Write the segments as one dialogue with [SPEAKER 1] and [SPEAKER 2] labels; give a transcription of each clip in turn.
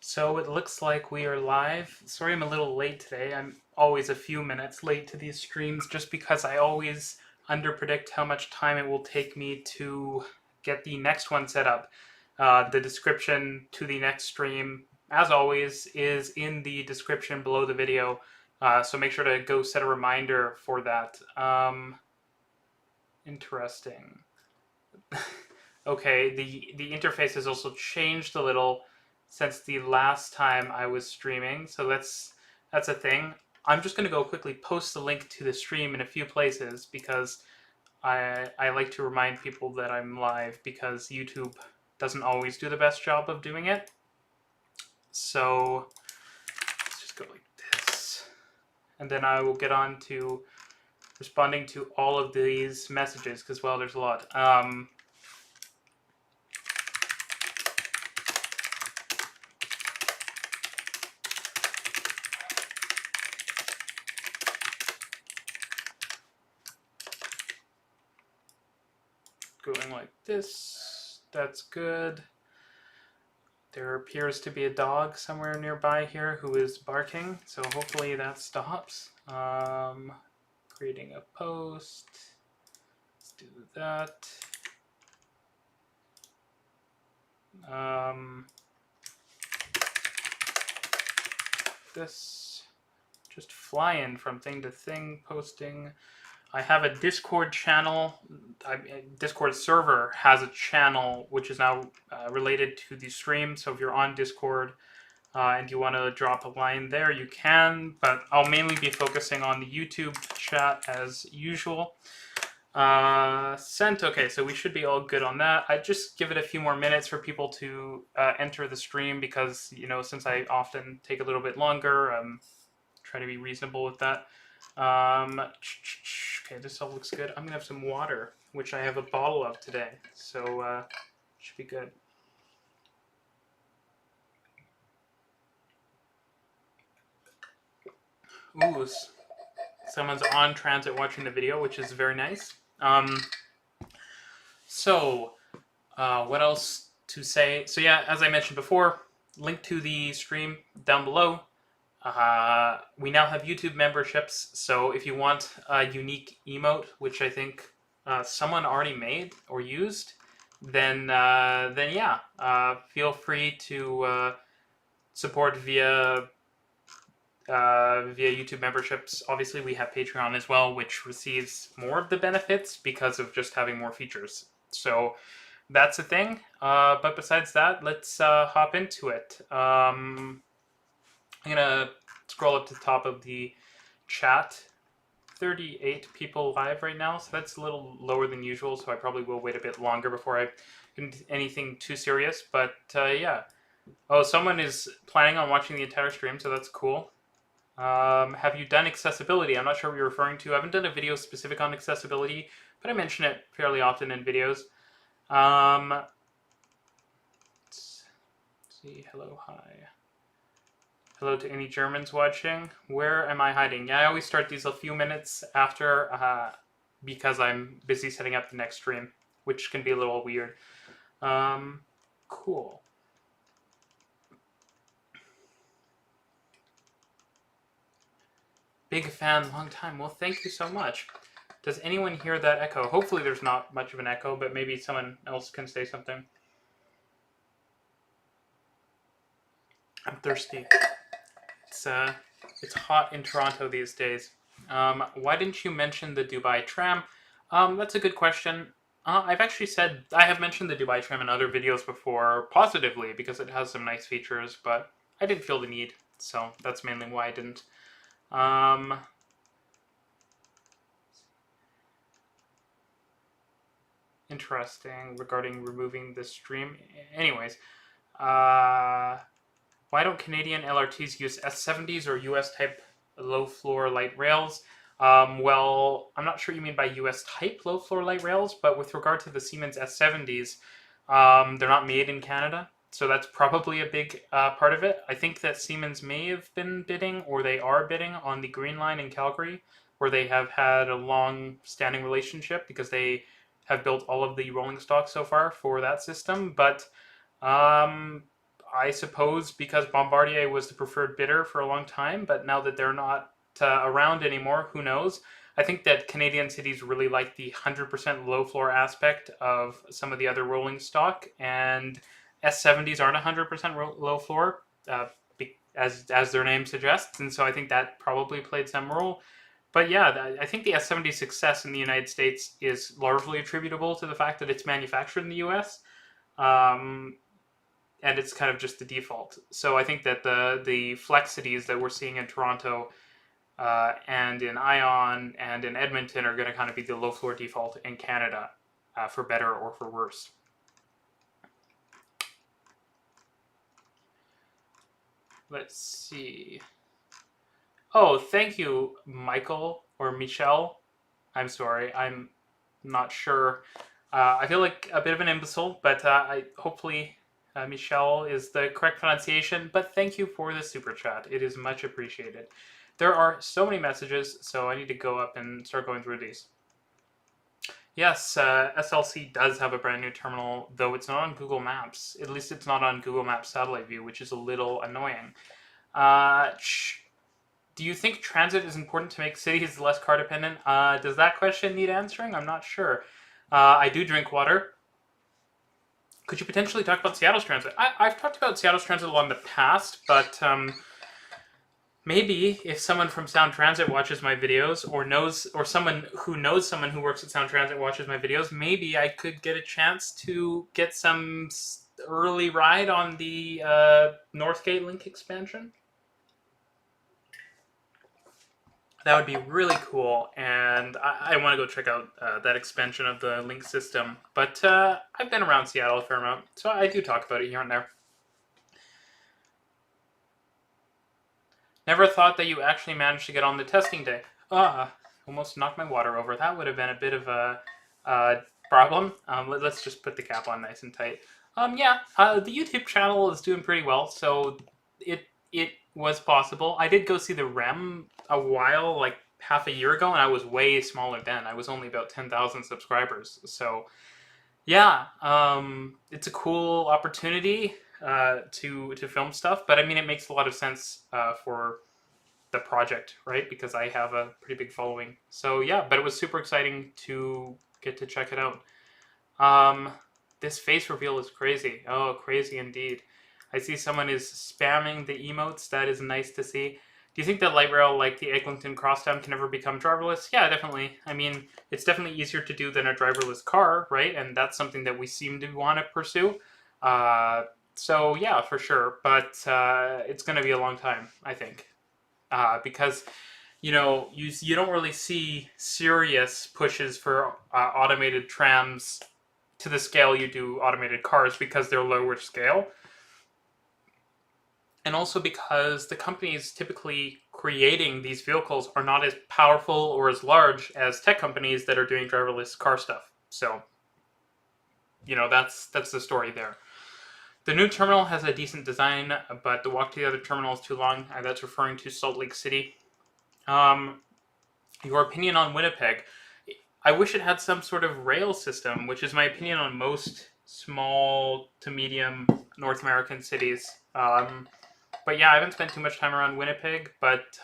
[SPEAKER 1] So it looks like we are live. Sorry I'm a little late today. I'm always a few minutes late to these streams just because I always underpredict how much time it will take me to get the next one set up. The description to the next stream, as always, is in the description below the video. So make sure to go set a reminder for that. Interesting. Okay, the interface has also changed a little since the last time I was streaming, so that's a thing. I'm just gonna go quickly post the link to the stream in a few places because I like to remind people that I'm live because YouTube doesn't always do the best job of doing it. So let's just go like this, and then I will get on to responding to all of these messages because, well, there's a lot. Going like this. That's good. There appears to be a dog somewhere nearby here who is barking, so hopefully that stops. Creating a post. Let's do that. This. Just flying from thing to thing, posting. I have a Discord channel. Discord server has a channel which is now related to the stream. So if you're on Discord and you want to drop a line there, you can. But I'll mainly be focusing on the YouTube chat as usual. Sent. Okay, so we should be all good on that. I just give it a few more minutes for people to enter the stream because, you know, since I often take a little bit longer, try to be reasonable with that. Okay, this all looks good. I'm gonna have some water, which I have a bottle of today, so should be good. Ooh, someone's on transit watching the video, which is very nice. What else to say? So yeah, as I mentioned before, link to the stream down below. We now have YouTube memberships, so if you want a unique emote, which I think someone already made or used, then yeah, feel free to support via YouTube memberships. Obviously, we have Patreon as well, which receives more of the benefits because of just having more features. So that's a thing. But besides that, let's hop into it. I'm gonna scroll up to the top of the chat. 38 people live right now, so that's a little lower than usual, so I probably will wait a bit longer before I do anything too serious, but yeah. Oh, someone is planning on watching the entire stream, so that's cool. Have you done accessibility? I'm not sure what you're referring to. I haven't done a video specific on accessibility, but I mention it fairly often in videos. Let's see. Hello, hi. Hello to any Germans watching. Where am I hiding? Yeah, I always start these a few minutes after because I'm busy setting up the next stream, which can be a little weird. Cool. Big fan, long time. Well, thank you so much. Does anyone hear that echo? Hopefully there's not much of an echo, but maybe someone else can say something. I'm thirsty. It's hot in Toronto these days. Why didn't you mention the Dubai tram? That's a good question. I've actually said I have mentioned the Dubai tram in other videos before positively because it has some nice features, but I didn't feel the need, so that's mainly why I didn't. Interesting regarding removing the stream. Anyways, why don't Canadian LRTs use S70s or US type low floor light rails? Well, I'm not sure you mean by US type low floor light rails, but with regard to the Siemens S70s, they're not made in Canada. So that's probably a big part of it. I think that Siemens may have been bidding, or they are bidding, on the Green Line in Calgary, where they have had a long-standing relationship because they have built all of the rolling stock so far for that system. But I suppose because Bombardier was the preferred bidder for a long time, but now that they're not around anymore, who knows? I think that Canadian cities really like the 100% low floor aspect of some of the other rolling stock, and S70s aren't 100% low floor, as their name suggests, and so I think that probably played some role. But yeah, I think the S70 success in the United States is largely attributable to the fact that it's manufactured in the US. Um, and it's kind of just the default. So I think that the flexities that we're seeing in Toronto and in Ion and in Edmonton are going to kind of be the low floor default in Canada, for better or for worse. Let's see. Oh, thank you, Michael or Michelle. I'm sorry, I'm not sure. I feel like a bit of an imbecile, but I hopefully Michelle is the correct pronunciation. But thank you for the super chat. It is much appreciated. There are so many messages, so I need to go up and start going through these. Yes, SLC does have a brand new terminal, though it's not on Google Maps. At least it's not on Google Maps Satellite View, which is a little annoying. Do you think transit is important to make cities less car dependent? Does that question need answering? I'm not sure. I do drink water. Could you potentially talk about Seattle's transit? I've talked about Seattle's transit a lot in the past, but maybe if someone from Sound Transit watches my videos, or someone who knows someone who works at Sound Transit watches my videos, maybe I could get a chance to get some early ride on the Northgate Link expansion. That would be really cool, and I want to go check out that expansion of the link system. But I've been around Seattle a fair amount, so I do talk about it here and there. Never thought that you actually managed to get on the testing day. Almost knocked my water over. That would have been a bit of a problem. Let's just put the cap on nice and tight. The YouTube channel is doing pretty well, so it was possible. I did go see the REM a while, like half a year ago, and I was way smaller then. I was only about 10,000 subscribers. So yeah, it's a cool opportunity to film stuff, but I mean, it makes a lot of sense for the project, right? Because I have a pretty big following. So yeah, but it was super exciting to get to check it out. This face reveal is crazy. Oh, crazy indeed. I see someone is spamming the emotes. That is nice to see. Do you think that light rail like the Eglinton Crosstown can ever become driverless? Yeah, definitely. I mean, it's definitely easier to do than a driverless car, right? And that's something that we seem to want to pursue. So yeah, for sure. But it's going to be a long time, I think. Because, you know, you don't really see serious pushes for automated trams to the scale you do automated cars because they're lower scale. And also because the companies typically creating these vehicles are not as powerful or as large as tech companies that are doing driverless car stuff. So, you know, that's the story there. The new terminal has a decent design, but the walk to the other terminal is too long. That's referring to Salt Lake City. Your opinion on Winnipeg? I wish it had some sort of rail system, which is my opinion on most small to medium North American cities. But yeah, I haven't spent too much time around Winnipeg, but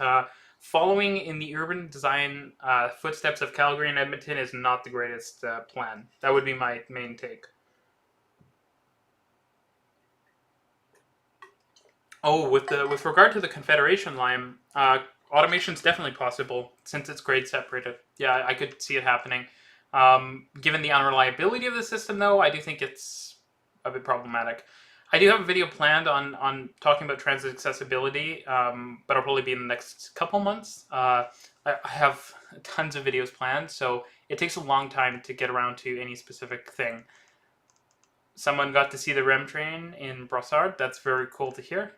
[SPEAKER 1] following in the urban design footsteps of Calgary and Edmonton is not the greatest plan. That would be my main take. Oh, with regard to the Confederation line, automation's definitely possible since it's grade separated. Yeah, I could see it happening. Given the unreliability of the system, though, I do think it's a bit problematic. I do have a video planned on talking about transit accessibility, but it'll probably be in the next couple months. I have tons of videos planned, so it takes a long time to get around to any specific thing. Someone got to see the REM train in Brossard. That's very cool to hear.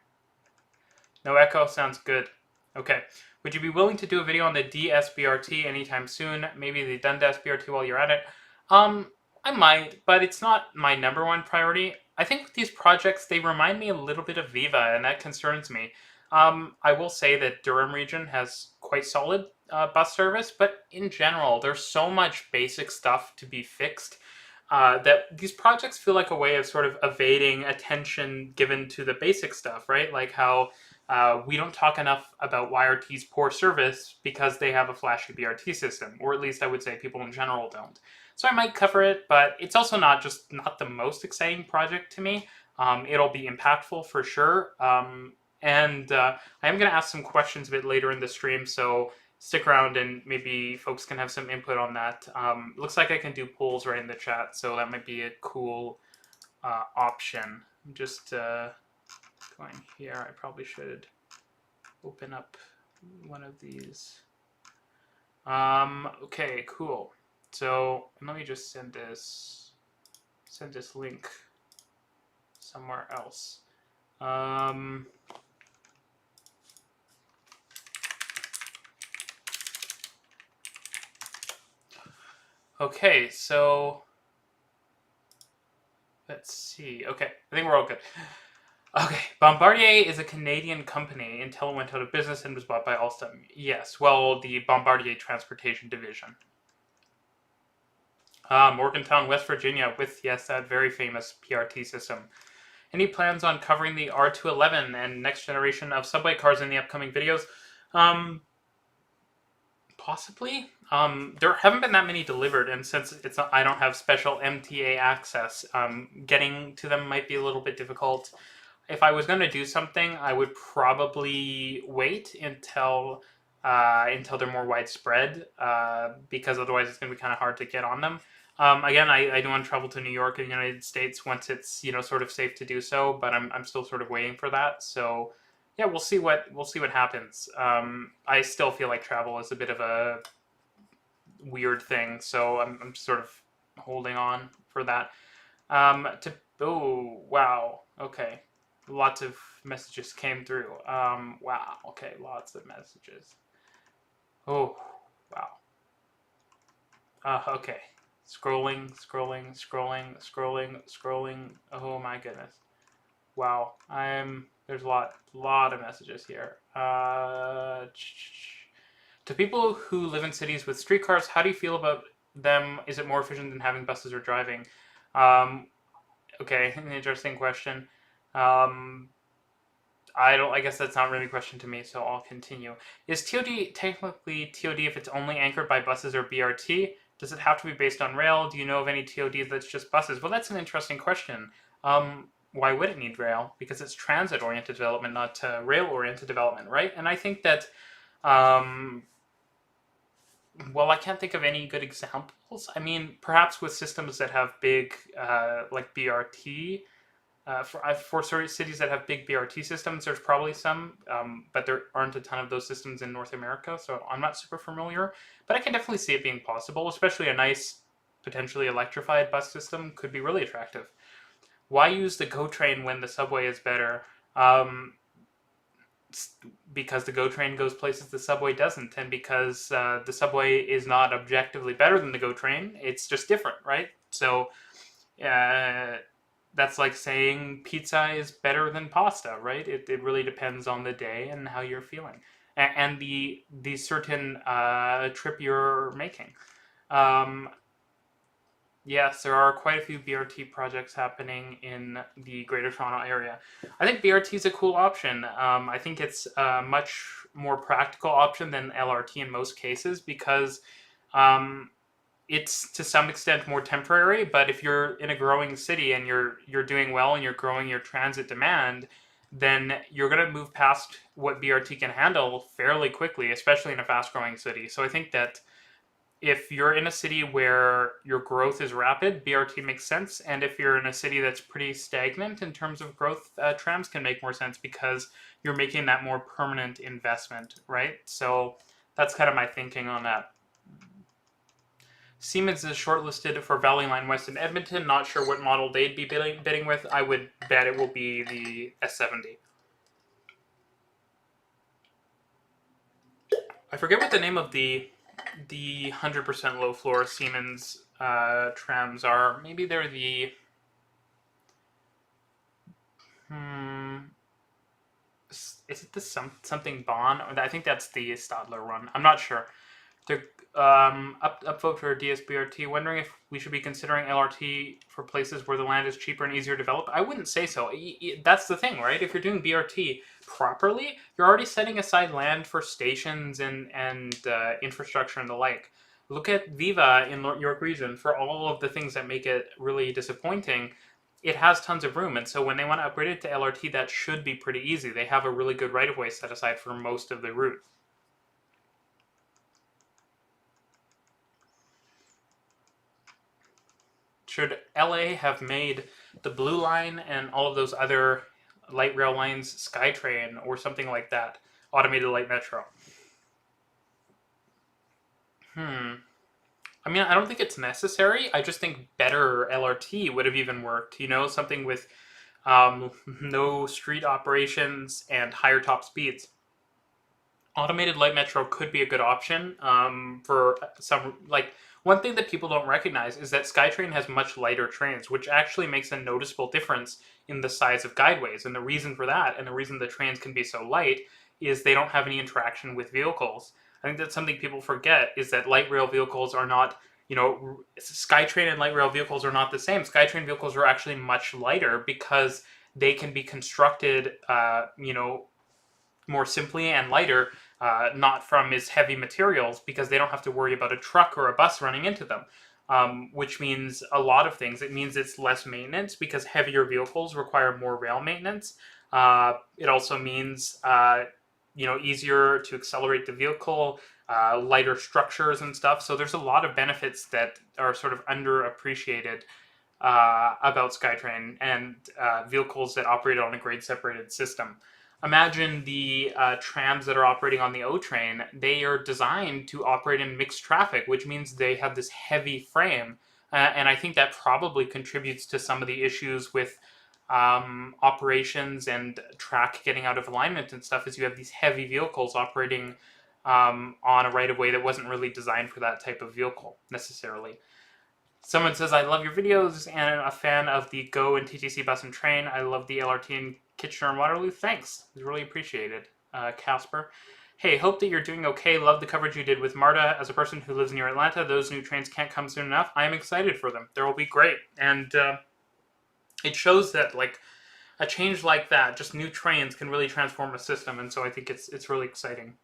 [SPEAKER 1] No echo, sounds good. Okay. Would you be willing to do a video on the DSBRT anytime soon? Maybe the Dundas BRT while you're at it? I might, but it's not my number one priority. I think with these projects, they remind me a little bit of Viva, and that concerns me. I will say that Durham region has quite solid bus service, but in general, there's so much basic stuff to be fixed that these projects feel like a way of sort of evading attention given to the basic stuff, right? Like how we don't talk enough about YRT's poor service because they have a flashy BRT system, or at least I would say people in general don't. So I might cover it, but it's also not the most exciting project to me. It'll be impactful for sure. And I am going to ask some questions a bit later in the stream, so stick around and maybe folks can have some input on that. Looks like I can do polls right in the chat, so that might be a cool option. I'm just going here. I probably should open up one of these. Okay, cool. So let me just send this link somewhere else. Okay, so let's see. Okay, I think we're all good. Okay, Bombardier is a Canadian company until it went out of business and was bought by Alstom. Yes, well, the Bombardier Transportation Division. Morgantown, West Virginia, with, yes, that very famous PRT system. Any plans on covering the R211 and next generation of subway cars in the upcoming videos? Possibly. There haven't been that many delivered, and since I don't have special MTA access, getting to them might be a little bit difficult. If I was going to do something, I would probably wait until they're more widespread, because otherwise it's going to be kind of hard to get on them. Again, I do want to travel to New York and the United States once it's sort of safe to do so, but I'm still sort of waiting for that. So yeah, we'll see what happens. I still feel like travel is a bit of a weird thing, so I'm sort of holding on for that. Oh wow, okay, lots of messages came through. Wow, okay, lots of messages. Oh wow. Okay. Scrolling. Oh my goodness. Wow. There's a lot of messages here. To people who live in cities with streetcars, how do you feel about them? Is it more efficient than having buses or driving? Okay, an interesting question. I guess that's not really a question to me, so I'll continue. Is TOD technically TOD if it's only anchored by buses or BRT? Does it have to be based on rail? Do you know of any TOD that's just buses? Well, that's an interesting question. Why would it need rail? Because it's transit-oriented development, not rail-oriented development, right? And I think that, well, I can't think of any good examples. I mean, perhaps with systems that have big, like BRT, for cities that have big BRT systems, there's probably some, but there aren't a ton of those systems in North America, so I'm not super familiar. But I can definitely see it being possible, especially a nice, potentially electrified bus system could be really attractive. Why use the GO train when the subway is better? Because the GO train goes places the subway doesn't, and because the subway is not objectively better than the GO train, it's just different, right? So that's like saying pizza is better than pasta, right? It really depends on the day and how you're feeling, and the certain trip you're making. Yes, there are quite a few BRT projects happening in the Greater Toronto Area. I think BRT is a cool option. I think it's a much more practical option than LRT in most cases because it's to some extent more temporary. But if you're in a growing city and you're doing well and you're growing your transit demand, then you're going to move past what BRT can handle fairly quickly, especially in a fast-growing city. So I think that if you're in a city where your growth is rapid, BRT makes sense. And if you're in a city that's pretty stagnant in terms of growth, trams can make more sense because you're making that more permanent investment, right? So that's kind of my thinking on that. Siemens is shortlisted for Valley Line West in Edmonton. Not sure what model they'd be bidding with. I would bet it will be the S70. I forget what the name of the 100% low floor Siemens trams are. Maybe they're the is it the something Bonn? I think that's the Stadler one. I'm not sure. To upvote for DSBRT, wondering if we should be considering LRT for places where the land is cheaper and easier to develop. I wouldn't say so. That's the thing, right? If you're doing BRT properly, you're already setting aside land for stations and infrastructure and the like. Look at Viva in York Region. For all of the things that make it really disappointing, it has tons of room, and so when they want to upgrade it to LRT, that should be pretty easy. They have a really good right-of-way set aside for most of the route. Should LA have made the Blue Line and all of those other light rail lines SkyTrain or something like that? Automated light metro. I mean, I don't think it's necessary. I just think better LRT would have even worked. You know, something with no street operations and higher top speeds. Automated light metro could be a good option for some, like, one thing that people don't recognize is that SkyTrain has much lighter trains, which actually makes a noticeable difference in the size of guideways. And the reason for that, and the reason the trains can be so light, is they don't have any interaction with vehicles. I think that's something people forget, is that light rail vehicles are not, SkyTrain and light rail vehicles are not the same. SkyTrain vehicles are actually much lighter because they can be constructed, more simply and lighter, not from as heavy materials, because they don't have to worry about a truck or a bus running into them, which means a lot of things. It means it's less maintenance because heavier vehicles require more rail maintenance. It also means easier to accelerate the vehicle, lighter structures and stuff. So there's a lot of benefits that are sort of underappreciated about SkyTrain and vehicles that operate on a grade separated system. Imagine the trams that are operating on the O train. They are designed to operate in mixed traffic, which means they have this heavy frame. And I think that probably contributes to some of the issues with operations and track getting out of alignment and stuff, is you have these heavy vehicles operating on a right-of-way that wasn't really designed for that type of vehicle necessarily. Someone says, I love your videos and a fan of the Go and TTC bus and train. I love the LRT in Kitchener and Waterloo. Thanks. It's really appreciated. Casper. Hey, hope that you're doing okay. Love the coverage you did with Marta. As a person who lives near Atlanta, those new trains can't come soon enough. I am excited for them. They will be great. And it shows that, like, a change like that, just new trains, can really transform a system. And so I think it's really exciting.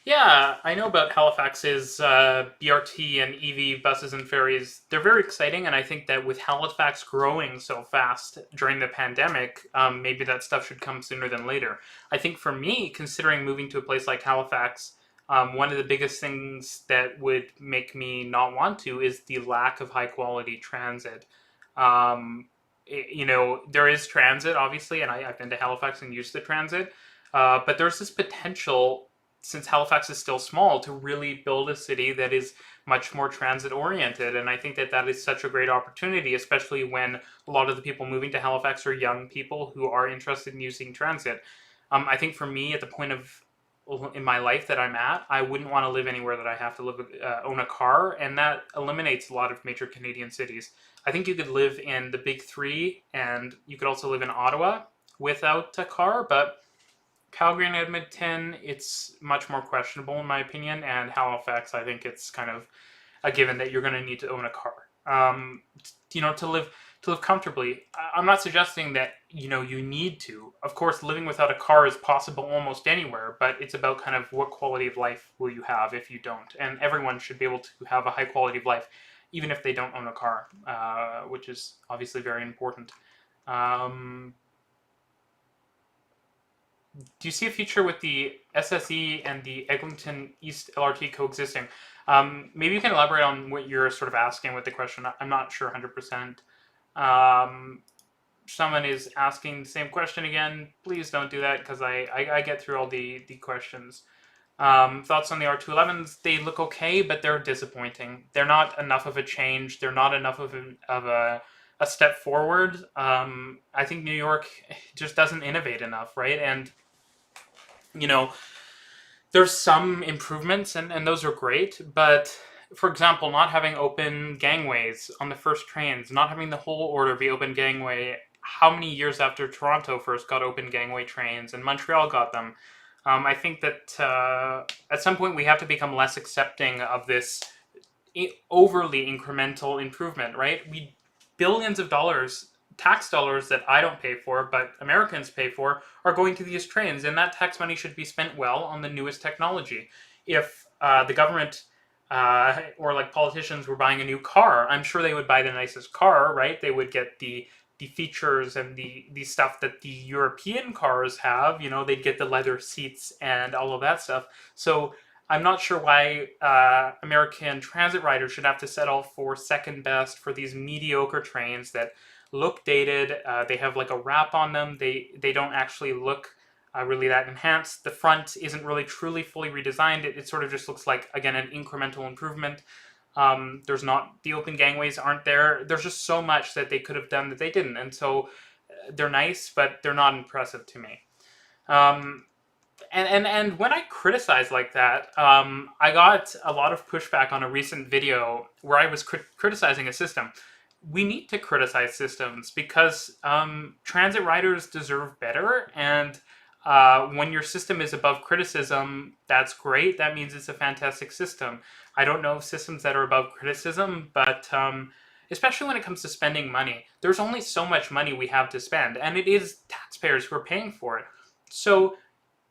[SPEAKER 1] Yeah, I know about Halifax's BRT and EV buses and ferries. They're very exciting, and I think that with Halifax growing so fast during the pandemic, maybe that stuff should come sooner than later. I think for me, considering moving to a place like Halifax, one of the biggest things that would make me not want to is the lack of high-quality transit. There is transit, obviously, and I've been to Halifax and used the transit, but there's this potential, since Halifax is still small, to really build a city that is much more transit oriented. And I think that is such a great opportunity, especially when a lot of the people moving to Halifax are young people who are interested in using transit. I think for me, at the point in my life that I'm at, I wouldn't want to live anywhere that I have to own a car, and that eliminates a lot of major Canadian cities. I think you could live in the big three, and you could also live in Ottawa without a car, but Calgary and Edmonton, it's much more questionable in my opinion, and Halifax, I think it's kind of a given that you're going to need to own a car. To live comfortably. I'm not suggesting that you need to. Of course, living without a car is possible almost anywhere, but it's about kind of what quality of life will you have if you don't. And everyone should be able to have a high quality of life, even if they don't own a car, which is obviously very important. Do you see a future with the SSE and the Eglinton East LRT coexisting? Maybe you can elaborate on what you're sort of asking with the question. I'm not sure 100%. Someone is asking the same question again. Please don't do that, because I get through all the questions. Thoughts on the R211s? They look okay, but they're disappointing. They're not enough of a change. They're not enough of a step forward. I think New York just doesn't innovate enough, right? And there's some improvements, and those are great, but for example, not having open gangways on the first trains, not having the whole order be open gangway, how many years after Toronto first got open gangway trains and Montreal got them? I think that at some point we have to become less accepting of this overly incremental improvement, right? Billions of dollars, tax dollars that I don't pay for, but Americans pay for, are going to these trains, and that tax money should be spent well on the newest technology. If the government or like politicians were buying a new car, I'm sure they would buy the nicest car, right? They would get the features and the stuff that the European cars have. You know, they'd get the leather seats and all of that stuff. So I'm not sure why American transit riders should have to settle for second best for these mediocre trains that look dated. They have like a wrap on them. They don't actually look really that enhanced. The front isn't really truly fully redesigned. It sort of just looks like, again, an incremental improvement. There's not, the open gangways aren't there. There's just so much that they could have done that they didn't. And so they're nice, but they're not impressive to me. And when I criticize like that, I got a lot of pushback on a recent video where I was criticizing a system. We need to criticize systems because transit riders deserve better, and when your system is above criticism, that's great. That means it's a fantastic system. I don't know systems that are above criticism, but especially when it comes to spending money, there's only so much money we have to spend, and it is taxpayers who are paying for it. So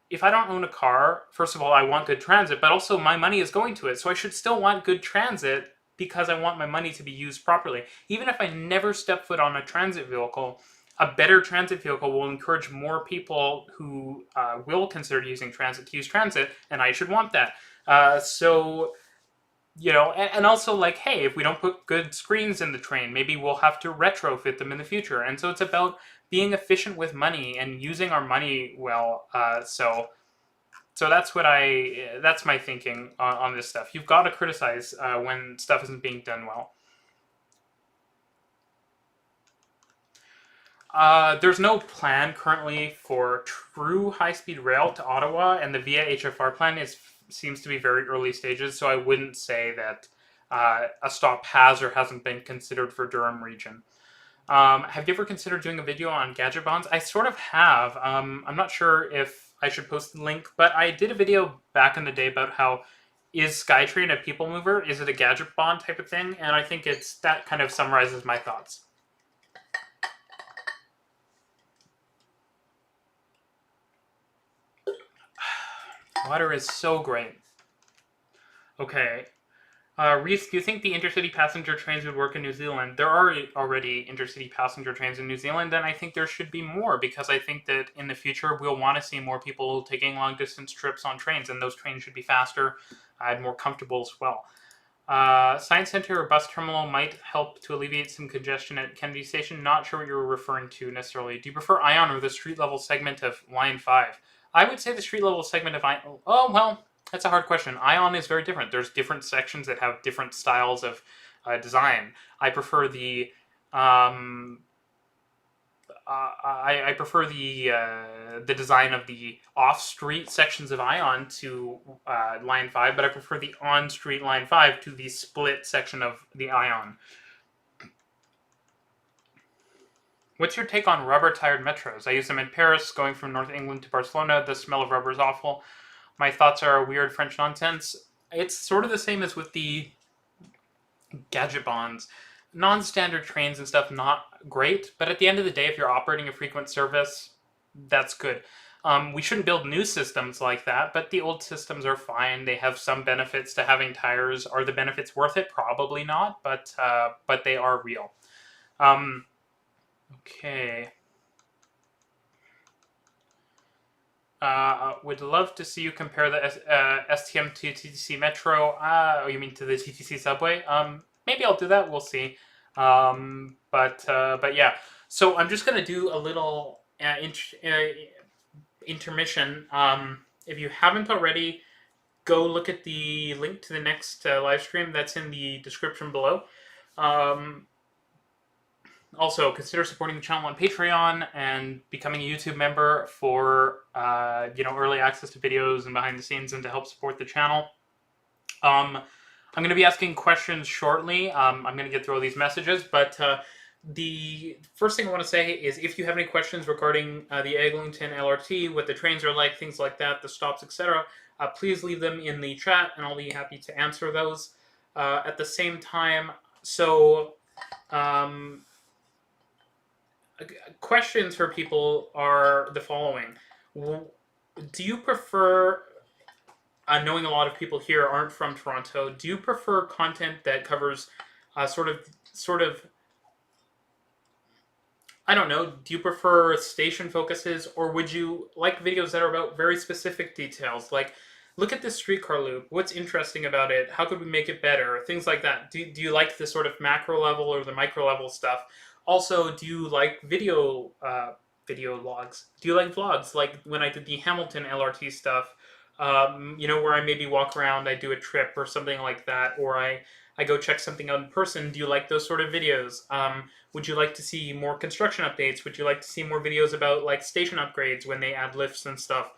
[SPEAKER 1] if I don't own a car, first of all, I want good transit, but also my money is going to it. So I should still want good transit because I want my money to be used properly. Even if I never step foot on a transit vehicle, a better transit vehicle will encourage more people who will consider using transit to use transit, and I should want that. So, you know, and also like, hey, if we don't put good screens in the train, maybe we'll have to retrofit them in the future. And so it's about being efficient with money and using our money well. So that's that's my thinking on this stuff. You've got to criticize when stuff isn't being done well. There's no plan currently for true high-speed rail to Ottawa, and the Via HFR plan seems to be very early stages, so I wouldn't say that a stop has or hasn't been considered for Durham region. Have you ever considered doing a video on gadget bonds? I sort of have. I'm not sure if I should post the link, but I did a video back in the day about how is SkyTrain a people mover? Is it a gadget bond type of thing? And I think that kind of summarizes my thoughts. Water is so great. Okay. Reece, do you think the intercity passenger trains would work in New Zealand? There are already intercity passenger trains in New Zealand, and I think there should be more, because I think that in the future we'll want to see more people taking long-distance trips on trains, and those trains should be faster and more comfortable as well. Science Center or bus terminal might help to alleviate some congestion at Kennedy Station. Not sure what you're referring to necessarily. Do you prefer ION or the street-level segment of Line 5? I would say the street-level segment of ION... Oh, well... That's a hard question. ION is very different. There's different sections that have different styles of design. I prefer the I prefer the design of the off-street sections of ION to Line 5, but I prefer the on-street Line 5 to the split section of the ION. What's your take on rubber-tired metros? I use them in Paris, going from North England to Barcelona. The smell of rubber is awful. My thoughts are weird French nonsense. It's sort of the same as with the gadget bonds. Non-standard trains and stuff, not great, but at the end of the day, if you're operating a frequent service, that's good. We shouldn't build new systems like that, but the old systems are fine. They have some benefits to having tires. Are the benefits worth it? Probably not, but they are real. Okay. Would love to see you compare the STM to TTC Metro. Oh, you mean to the TTC subway? Maybe I'll do that. We'll see. But yeah. So I'm just gonna do a little intermission. If you haven't already, go look at the link to the next live stream. That's in the description below. Also, consider supporting the channel on Patreon and becoming a YouTube member for early access to videos and behind the scenes, and to help support the channel. I'm going to be asking questions shortly. I'm going to get through all these messages, but the first thing I want to say is if you have any questions regarding the Eglinton LRT, what the trains are like, things like that, the stops, etc., please leave them in the chat, and I'll be happy to answer those. At the same time, so questions for people are the following. Do you prefer, knowing a lot of people here aren't from Toronto, do you prefer content that covers sort of I don't know, do you prefer station focuses, or would you like videos that are about very specific details? Like, look at this streetcar loop. What's interesting about it? How could we make it better? Things like that. Do you like the sort of macro level or the micro level stuff? Also, do you like video logs? Do you like vlogs? Like when I did the Hamilton LRT stuff, where I maybe walk around, I do a trip or something like that, or I go check something out in person. Do you like those sort of videos? Would you like to see more construction updates? Would you like to see more videos about like station upgrades when they add lifts and stuff?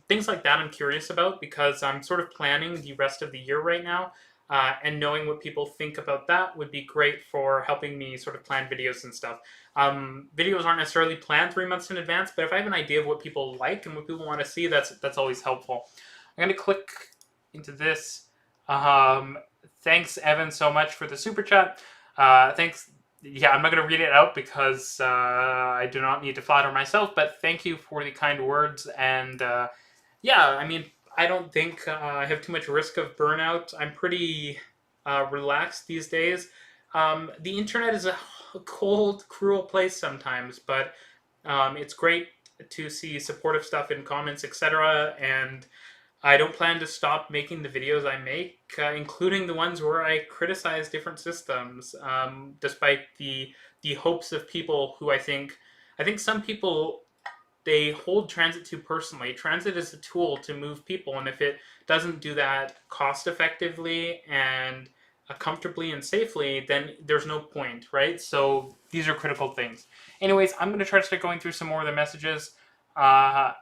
[SPEAKER 1] Things like that I'm curious about because I'm sort of planning the rest of the year right now. And knowing what people think about that would be great for helping me sort of plan videos and stuff. Videos aren't necessarily planned 3 months in advance, but if I have an idea of what people like and what people want to see, that's always helpful. I'm going to click into this. Thanks, Evan, so much for the super chat. Thanks. Yeah, I'm not going to read it out because I do not need to flatter myself, but thank you for the kind words. And yeah, I mean, I don't think I have too much risk of burnout. I'm pretty relaxed these days. The internet is a cold, cruel place sometimes, but it's great to see supportive stuff in comments, etc. And I don't plan to stop making the videos I make, including the ones where I criticize different systems, despite the hopes of people who I think some people, they hold transit too personally. Transit is a tool to move people, and if it doesn't do that cost effectively and comfortably and safely, then there's no point, right? So these are critical things. Anyways, I'm going to try to start going through some more of the messages, yeah.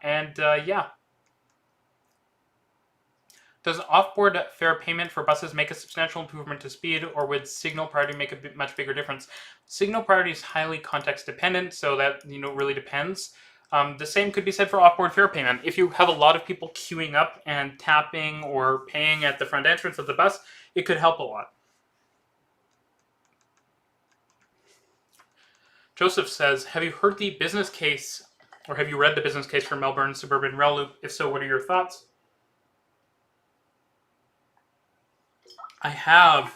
[SPEAKER 1] Does off-board fare payment for buses make a substantial improvement to speed, or would signal priority make a much bigger difference? Signal priority is highly context dependent, so that really depends. The same could be said for off-board fare payment. If you have a lot of people queuing up and tapping or paying at the front entrance of the bus, it could help a lot. Joseph says, have you heard the business case, or have you read the business case for Melbourne Suburban Rail Loop? If so, what are your thoughts? I have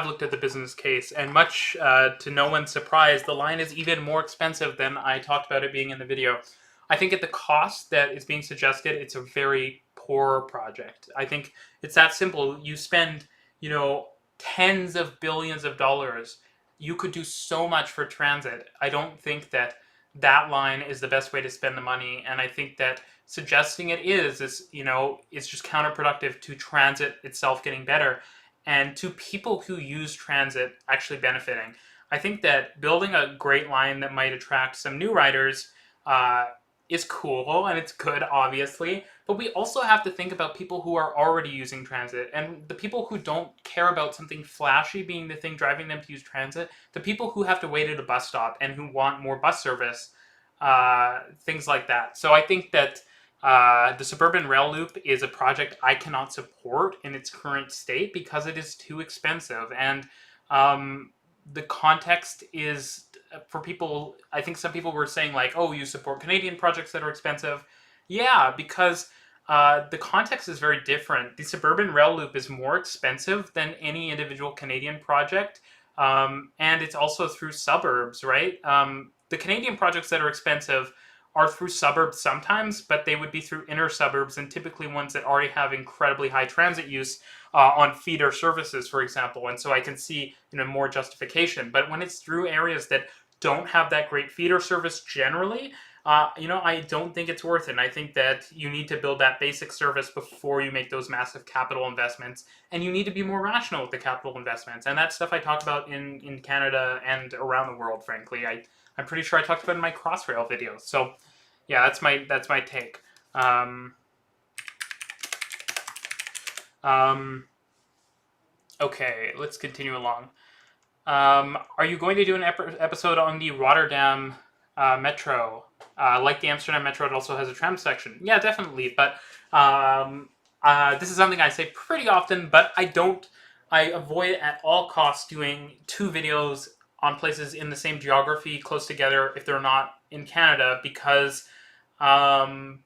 [SPEAKER 1] looked at the business case, and much to no one's surprise, the line is even more expensive than I talked about it being in the video. I think at the cost that is being suggested, it's a very poor project. I think it's that simple. You spend, tens of billions of dollars. You could do so much for transit. I don't think that line is the best way to spend the money, and I think that suggesting it is it's just counterproductive to transit itself getting better and to people who use transit actually benefiting. I think that building a great line that might attract some new riders is cool, and it's good, obviously, but we also have to think about people who are already using transit, and the people who don't care about something flashy being the thing driving them to use transit, the people who have to wait at a bus stop and who want more bus service, things like that. So I think that the Suburban Rail Loop is a project I cannot support in its current state because it is too expensive. And the context is, for people, I think some people were saying like, oh, you support Canadian projects that are expensive. Yeah, because the context is very different. The Suburban Rail Loop is more expensive than any individual Canadian project. And it's also through suburbs, right? The Canadian projects that are expensive are through suburbs sometimes, but they would be through inner suburbs and typically ones that already have incredibly high transit use on feeder services, for example. And so I can see more justification. But when it's through areas that don't have that great feeder service generally, I don't think it's worth it. And I think that you need to build that basic service before you make those massive capital investments. And you need to be more rational with the capital investments. And that's stuff I talk about in Canada and around the world, frankly. I'm pretty sure I talked about it in my Crossrail videos. So, yeah, that's my take. Okay, let's continue along. Are you going to do an episode on the Rotterdam metro? Like the Amsterdam metro, it also has a tram section. Yeah, definitely. But this is something I say pretty often, but I avoid at all costs doing two videos on places in the same geography close together if they're not in Canada, because um,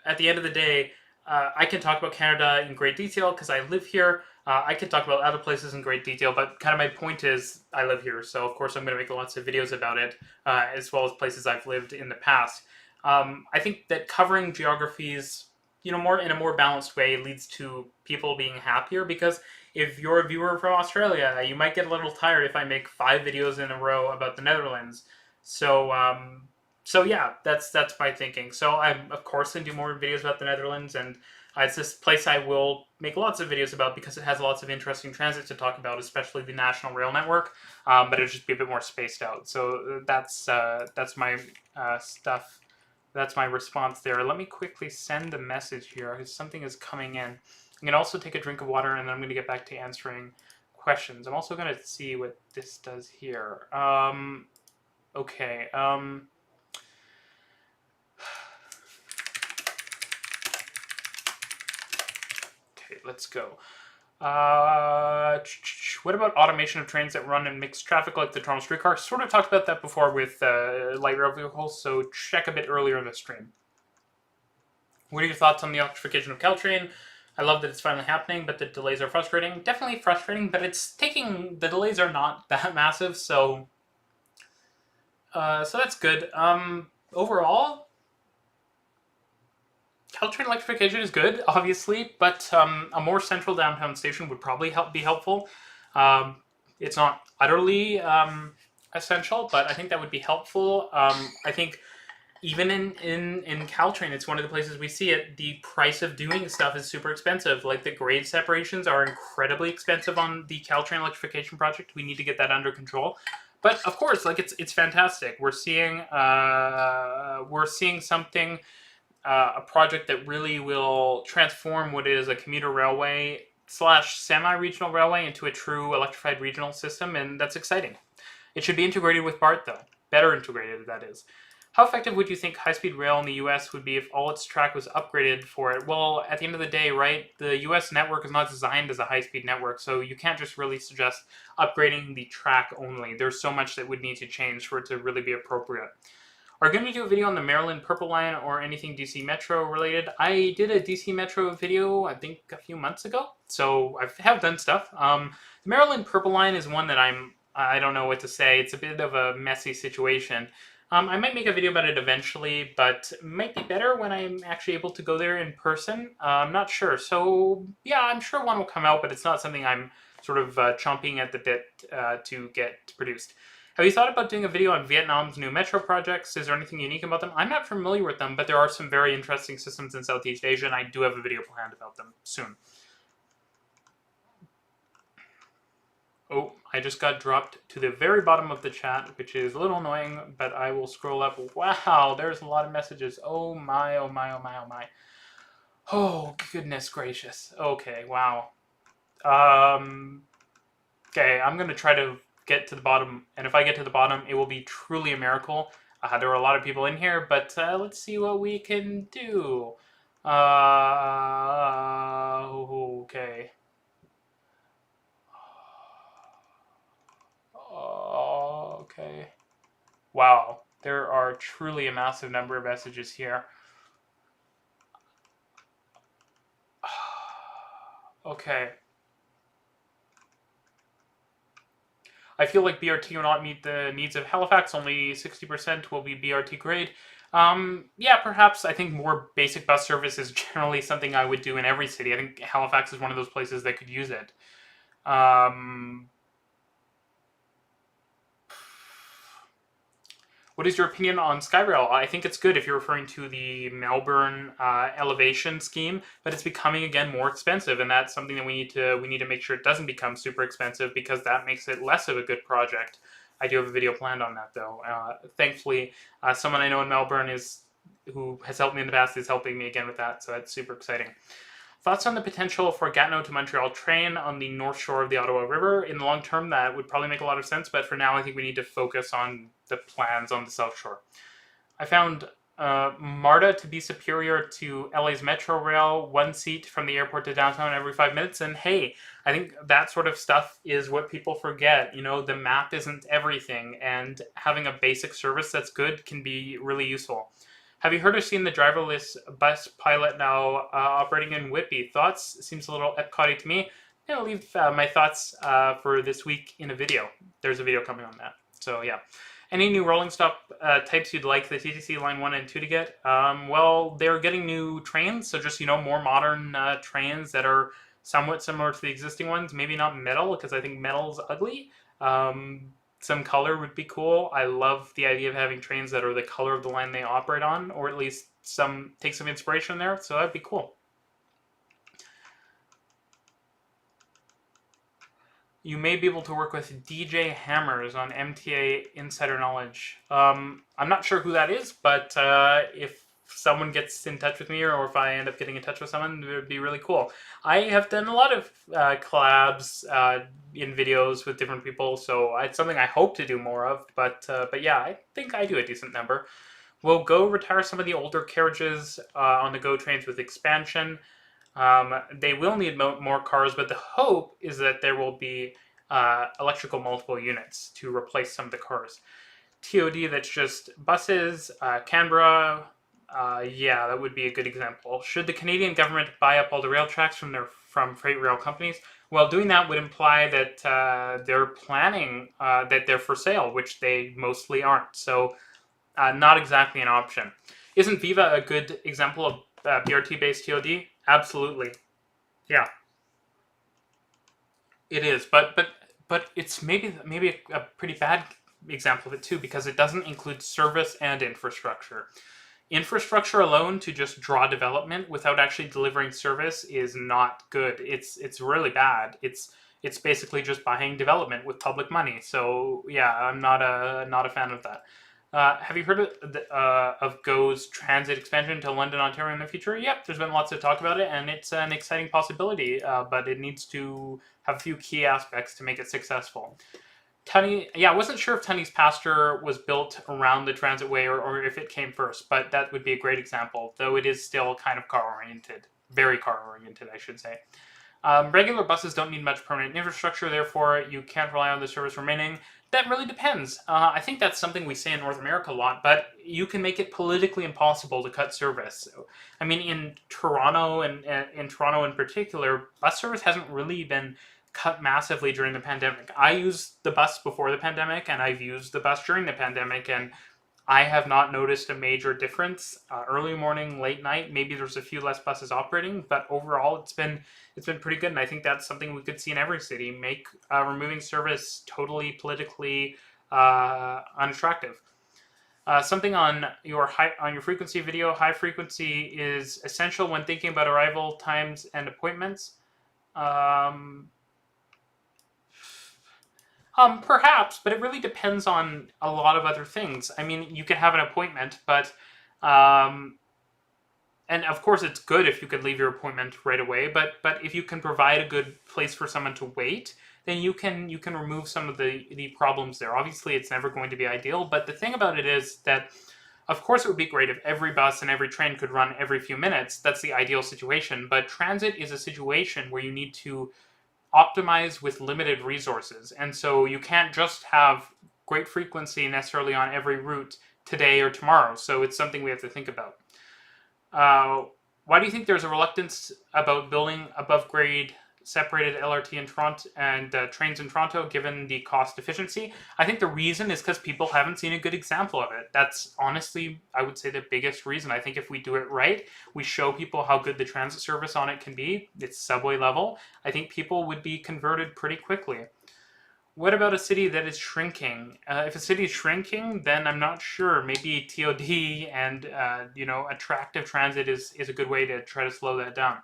[SPEAKER 1] at the end of the day, I can talk about Canada in great detail because I live here. I can talk about other places in great detail, but kind of my point is I live here, so of course I'm going to make lots of videos about it, as well as places I've lived in the past. I think that covering geographies, more in a more balanced way leads to people being happier, because if you're a viewer from Australia, you might get a little tired if I make 5 videos in a row about the Netherlands. So so yeah, that's my thinking. So I'm of course gonna do more videos about the Netherlands, and it's this place I will make lots of videos about because it has lots of interesting transit to talk about, especially the national rail network. But it'll just be a bit more spaced out. So that's my stuff. That's my response there. Let me quickly send a message here because something is coming in. I'm gonna also take a drink of water, and then I'm gonna get back to answering questions. I'm also gonna see what this does here. Okay. Okay, let's go. What about automation of trains that run in mixed traffic like the Toronto streetcar? Sort of talked about that before with light rail vehicles, so check a bit earlier in the stream. What are your thoughts on the electrification of Caltrain? I love that it's finally happening, but the delays are frustrating. Definitely frustrating, but the delays are not that massive, so that's good. Overall, Caltrain electrification is good, obviously, but a more central downtown station would probably be helpful. It's not utterly essential, but I think that would be helpful. I think even in Caltrain, it's one of the places we see it. The price of doing stuff is super expensive. Like the grade separations are incredibly expensive on the Caltrain electrification project. We need to get that under control. But of course, like it's fantastic. We're seeing something. A project that really will transform what is a commuter railway / semi-regional railway into a true electrified regional system, and that's exciting. It should be integrated with BART, though. Better integrated, that is. How effective would you think high-speed rail in the US would be if all its track was upgraded for it? Well, at the end of the day, right, the US network is not designed as a high-speed network, so you can't just really suggest upgrading the track only. There's so much that would need to change for it to really be appropriate. Are you going to do a video on the Maryland Purple Line or anything DC Metro related? I did a DC Metro video, I think, a few months ago, so I have done stuff. The Maryland Purple Line is one that I don't know what to say. It's a bit of a messy situation. I might make a video about it eventually, but it might be better when I'm actually able to go there in person. I'm not sure. So, yeah, I'm sure one will come out, but it's not something I'm sort of chomping at the bit to get produced. Have you thought about doing a video on Vietnam's new metro projects? Is there anything unique about them? I'm not familiar with them, but there are some very interesting systems in Southeast Asia, and I do have a video planned about them soon. Oh, I just got dropped to the very bottom of the chat, which is a little annoying, but I will scroll up. Wow, there's a lot of messages. Oh my, oh my, oh my, oh my. Oh, goodness gracious. Okay, wow. Okay, I'm going to try to get to the bottom, and if I get to the bottom, it will be truly a miracle. There are a lot of people in here, but let's see what we can do. Okay. Okay. Wow, there are truly a massive number of messages here. Okay. I feel like BRT will not meet the needs of Halifax. Only 60% will be BRT grade. Yeah, perhaps. I think more basic bus service is generally something I would do in every city. I think Halifax is one of those places that could use it. What is your opinion on Skyrail? I think it's good if you're referring to the Melbourne elevation scheme, but it's becoming again more expensive, and that's something that we need to make sure it doesn't become super expensive, because that makes it less of a good project. I do have a video planned on that, though. Thankfully, someone I know in Melbourne who has helped me in the past is helping me again with that, so that's super exciting. Thoughts on the potential for Gatineau to Montreal train on the north shore of the Ottawa River? In the long term, that would probably make a lot of sense, but for now, I think we need to focus on the plans on the south shore. I found MARTA to be superior to LA's Metro Rail, one seat from the airport to downtown every 5 minutes. And hey, I think that sort of stuff is what people forget. You know, the map isn't everything, and having a basic service that's good can be really useful. Have you heard or seen the driverless bus pilot now operating in Whitby? Thoughts? Seems a little Epcot-y to me. I'll leave my thoughts for this week in a video. There's a video coming on that. So yeah. Any new rolling stock types you'd like the TTC Line 1 and 2 to get? Well, they're getting new trains, so just, more modern trains that are somewhat similar to the existing ones. Maybe not metal, because I think metal's ugly. Some color would be cool. I love the idea of having trains that are the color of the line they operate on, or at least take some inspiration there, so that'd be cool. You may be able to work with DJ Hammers on MTA Insider Knowledge. I'm not sure who that is, but if someone gets in touch with me, or if I end up getting in touch with someone, it would be really cool. I have done a lot of collabs in videos with different people, so it's something I hope to do more of, but yeah, I think I do a decent number. We'll go retire some of the older carriages on the GO trains with expansion. They will need more cars, but the hope is that there will be electrical multiple units to replace some of the cars. TOD, that's just buses. Canberra, yeah, that would be a good example. Should the Canadian government buy up all the rail tracks from freight rail companies? Well, doing that would imply that they're planning that they're for sale, which they mostly aren't. So not exactly an option. Isn't Viva a good example of BRT-based TOD? Absolutely. Yeah. It is, but it's maybe a pretty bad example of it too, because it doesn't include service and infrastructure. Infrastructure alone to just draw development without actually delivering service is not good. It's really bad. It's basically just buying development with public money. So yeah, I'm not a fan of that. Have you heard of GO's transit expansion to London, Ontario in the future? Yep, there's been lots of talk about it, and it's an exciting possibility, but it needs to have a few key aspects to make it successful. Tunney, yeah, I wasn't sure if Tunney's Pasture was built around the transitway or if it came first, but that would be a great example, though it is still kind of car-oriented. Very car-oriented, I should say. Regular buses don't need much permanent infrastructure, therefore you can't rely on the service remaining. That really depends. I think that's something we say in North America a lot, but you can make it politically impossible to cut service. I mean, in Toronto, and in Toronto in particular, bus service hasn't really been cut massively during the pandemic. I used the bus before the pandemic, and I've used the bus during the pandemic, and I have not noticed a major difference. Early morning, late night, maybe there's a few less buses operating, but overall it's been pretty good, and I think that's something we could see in every city. Make removing service totally politically unattractive. Something on your frequency video. High frequency is essential when thinking about arrival times and appointments. Perhaps, but it really depends on a lot of other things. I mean, you can have an appointment, but, and of course it's good if you can leave your appointment right away, but if you can provide a good place for someone to wait, then you can remove some of the problems there. Obviously, it's never going to be ideal, but the thing about it is that, of course, it would be great if every bus and every train could run every few minutes. That's the ideal situation, but transit is a situation where you need to optimize with limited resources, and so you can't just have great frequency necessarily on every route today or tomorrow, so it's something we have to think about. Why do you think there's a reluctance about building above grade separated LRT in Toronto and trains in Toronto, given the cost efficiency? I think the reason is because people haven't seen a good example of it. That's honestly, I would say, the biggest reason. I think if we do it right, we show people how good the transit service on it can be, it's subway level, I think people would be converted pretty quickly. What about a city that is shrinking? If a city is shrinking, then I'm not sure. Maybe TOD and attractive transit is a good way to try to slow that down.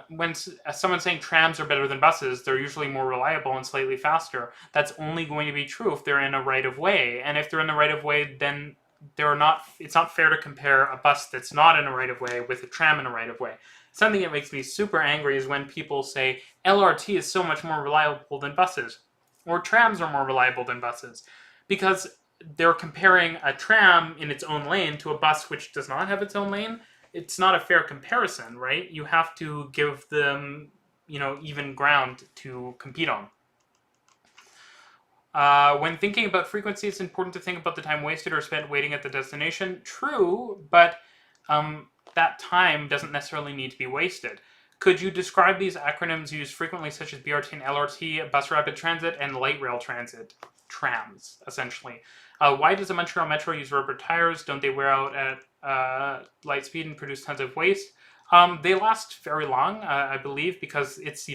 [SPEAKER 1] When someone's saying trams are better than buses, they're usually more reliable and slightly faster. That's only going to be true if they're in a right-of-way. And if they're in the right-of-way, then it's not fair to compare a bus that's not in a right-of-way with a tram in a right-of-way. Something that makes me super angry is when people say LRT is so much more reliable than buses, or trams are more reliable than buses, because they're comparing a tram in its own lane to a bus which does not have its own lane. It's not a fair comparison, right? You have to give them, even ground to compete on. When thinking about frequency, it's important to think about the time wasted or spent waiting at the destination. True, but that time doesn't necessarily need to be wasted. Could you describe these acronyms used frequently, such as BRT and LRT, Bus Rapid Transit, and Light Rail Transit? Trams, essentially. Why does the Montreal Metro use rubber tires? Don't they wear out at light speed and produce tons of waste? They last very long, I believe, because it's,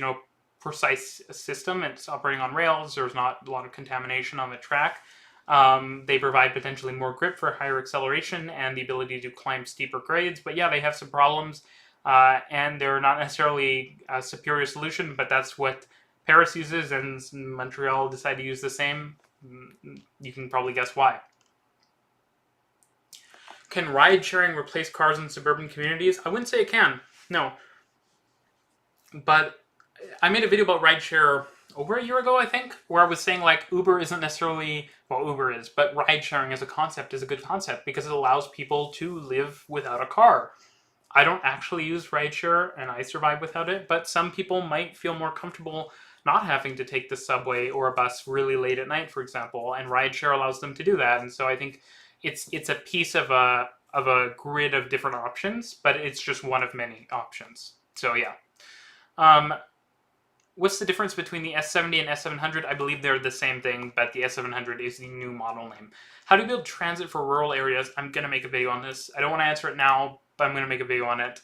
[SPEAKER 1] precise system. It's operating on rails. There's not a lot of contamination on the track. They provide potentially more grip for higher acceleration and the ability to climb steeper grades. But yeah, they have some problems, and they're not necessarily a superior solution, but that's what Paris uses, and Montreal decided to use the same. You can probably guess why. Can ride sharing replace cars in suburban communities? I wouldn't say it can. No. But I made a video about rideshare over a year ago, I think, where I was saying like Uber isn't necessarily, well, Uber is, but ride sharing as a concept is a good concept because it allows people to live without a car. I don't actually use rideshare and I survive without it, but some people might feel more comfortable not having to take the subway or a bus really late at night, for example, and rideshare allows them to do that. And so I think it's a piece of a grid of different options, but it's just one of many options. So yeah. What's the difference between the S70 and S700? I believe they're the same thing, but the S700 is the new model name. How do you build transit for rural areas? I'm going to make a video on this. I don't want to answer it now, but I'm going to make a video on it.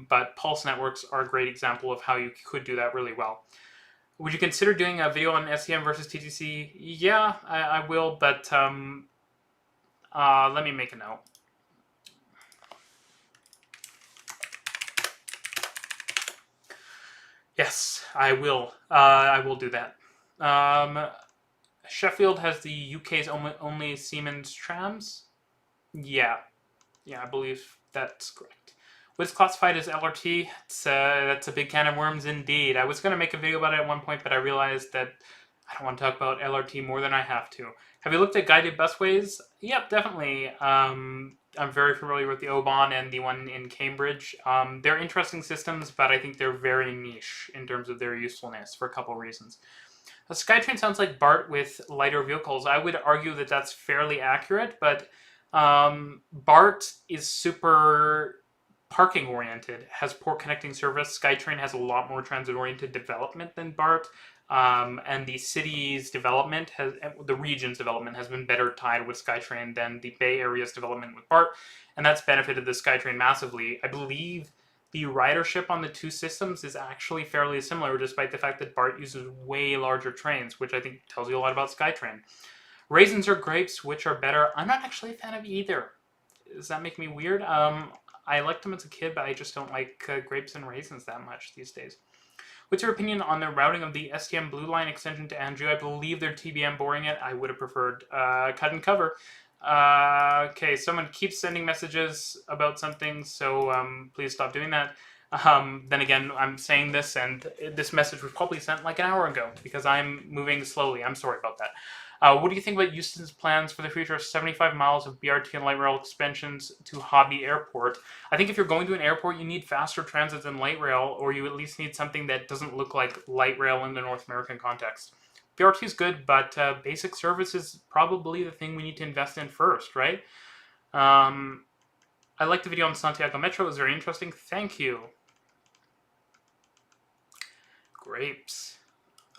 [SPEAKER 1] But pulse networks are a great example of how you could do that really well. Would you consider doing a video on SEM versus TTC? Yeah, I will, but let me make a note. Yes, I will. I will do that. Sheffield has the UK's only Siemens trams. Yeah, I believe that's correct. What's classified as LRT? That's a big can of worms indeed. I was going to make a video about it at one point, but I realized that I don't want to talk about LRT more than I have to. Have you looked at guided busways? Yep, definitely. I'm very familiar with the Oban and the one in Cambridge. They're interesting systems, but I think they're very niche in terms of their usefulness for a couple of reasons. A SkyTrain sounds like BART with lighter vehicles. I would argue that that's fairly accurate, but BART is super parking oriented, has poor connecting service. SkyTrain has a lot more transit oriented development than BART. And the city's development the region's development has been better tied with SkyTrain than the Bay Area's development with BART, and that's benefited the SkyTrain massively. I believe the ridership on the two systems is actually fairly similar, despite the fact that BART uses way larger trains, which I think tells you a lot about SkyTrain. Raisins or grapes, which are better? I'm not actually a fan of either. Does that make me weird? I liked them as a kid, but I just don't like grapes and raisins that much these days. What's your opinion on the routing of the STM Blue Line extension to Anjou? I believe they're TBM boring it. I would have preferred cut and cover. Okay, someone keeps sending messages about something, so please stop doing that. Then again, I'm saying this, and this message was probably sent like an hour ago because I'm moving slowly. I'm sorry about that. What do you think about Euston's plans for the future of 75 miles of BRT and light rail expansions to Hobby Airport? I think if you're going to an airport, you need faster transit than light rail, or you at least need something that doesn't look like light rail in the North American context. BRT is good, but basic service is probably the thing we need to invest in first, right? I liked the video on Santiago Metro. It was very interesting. Thank you. Grapes.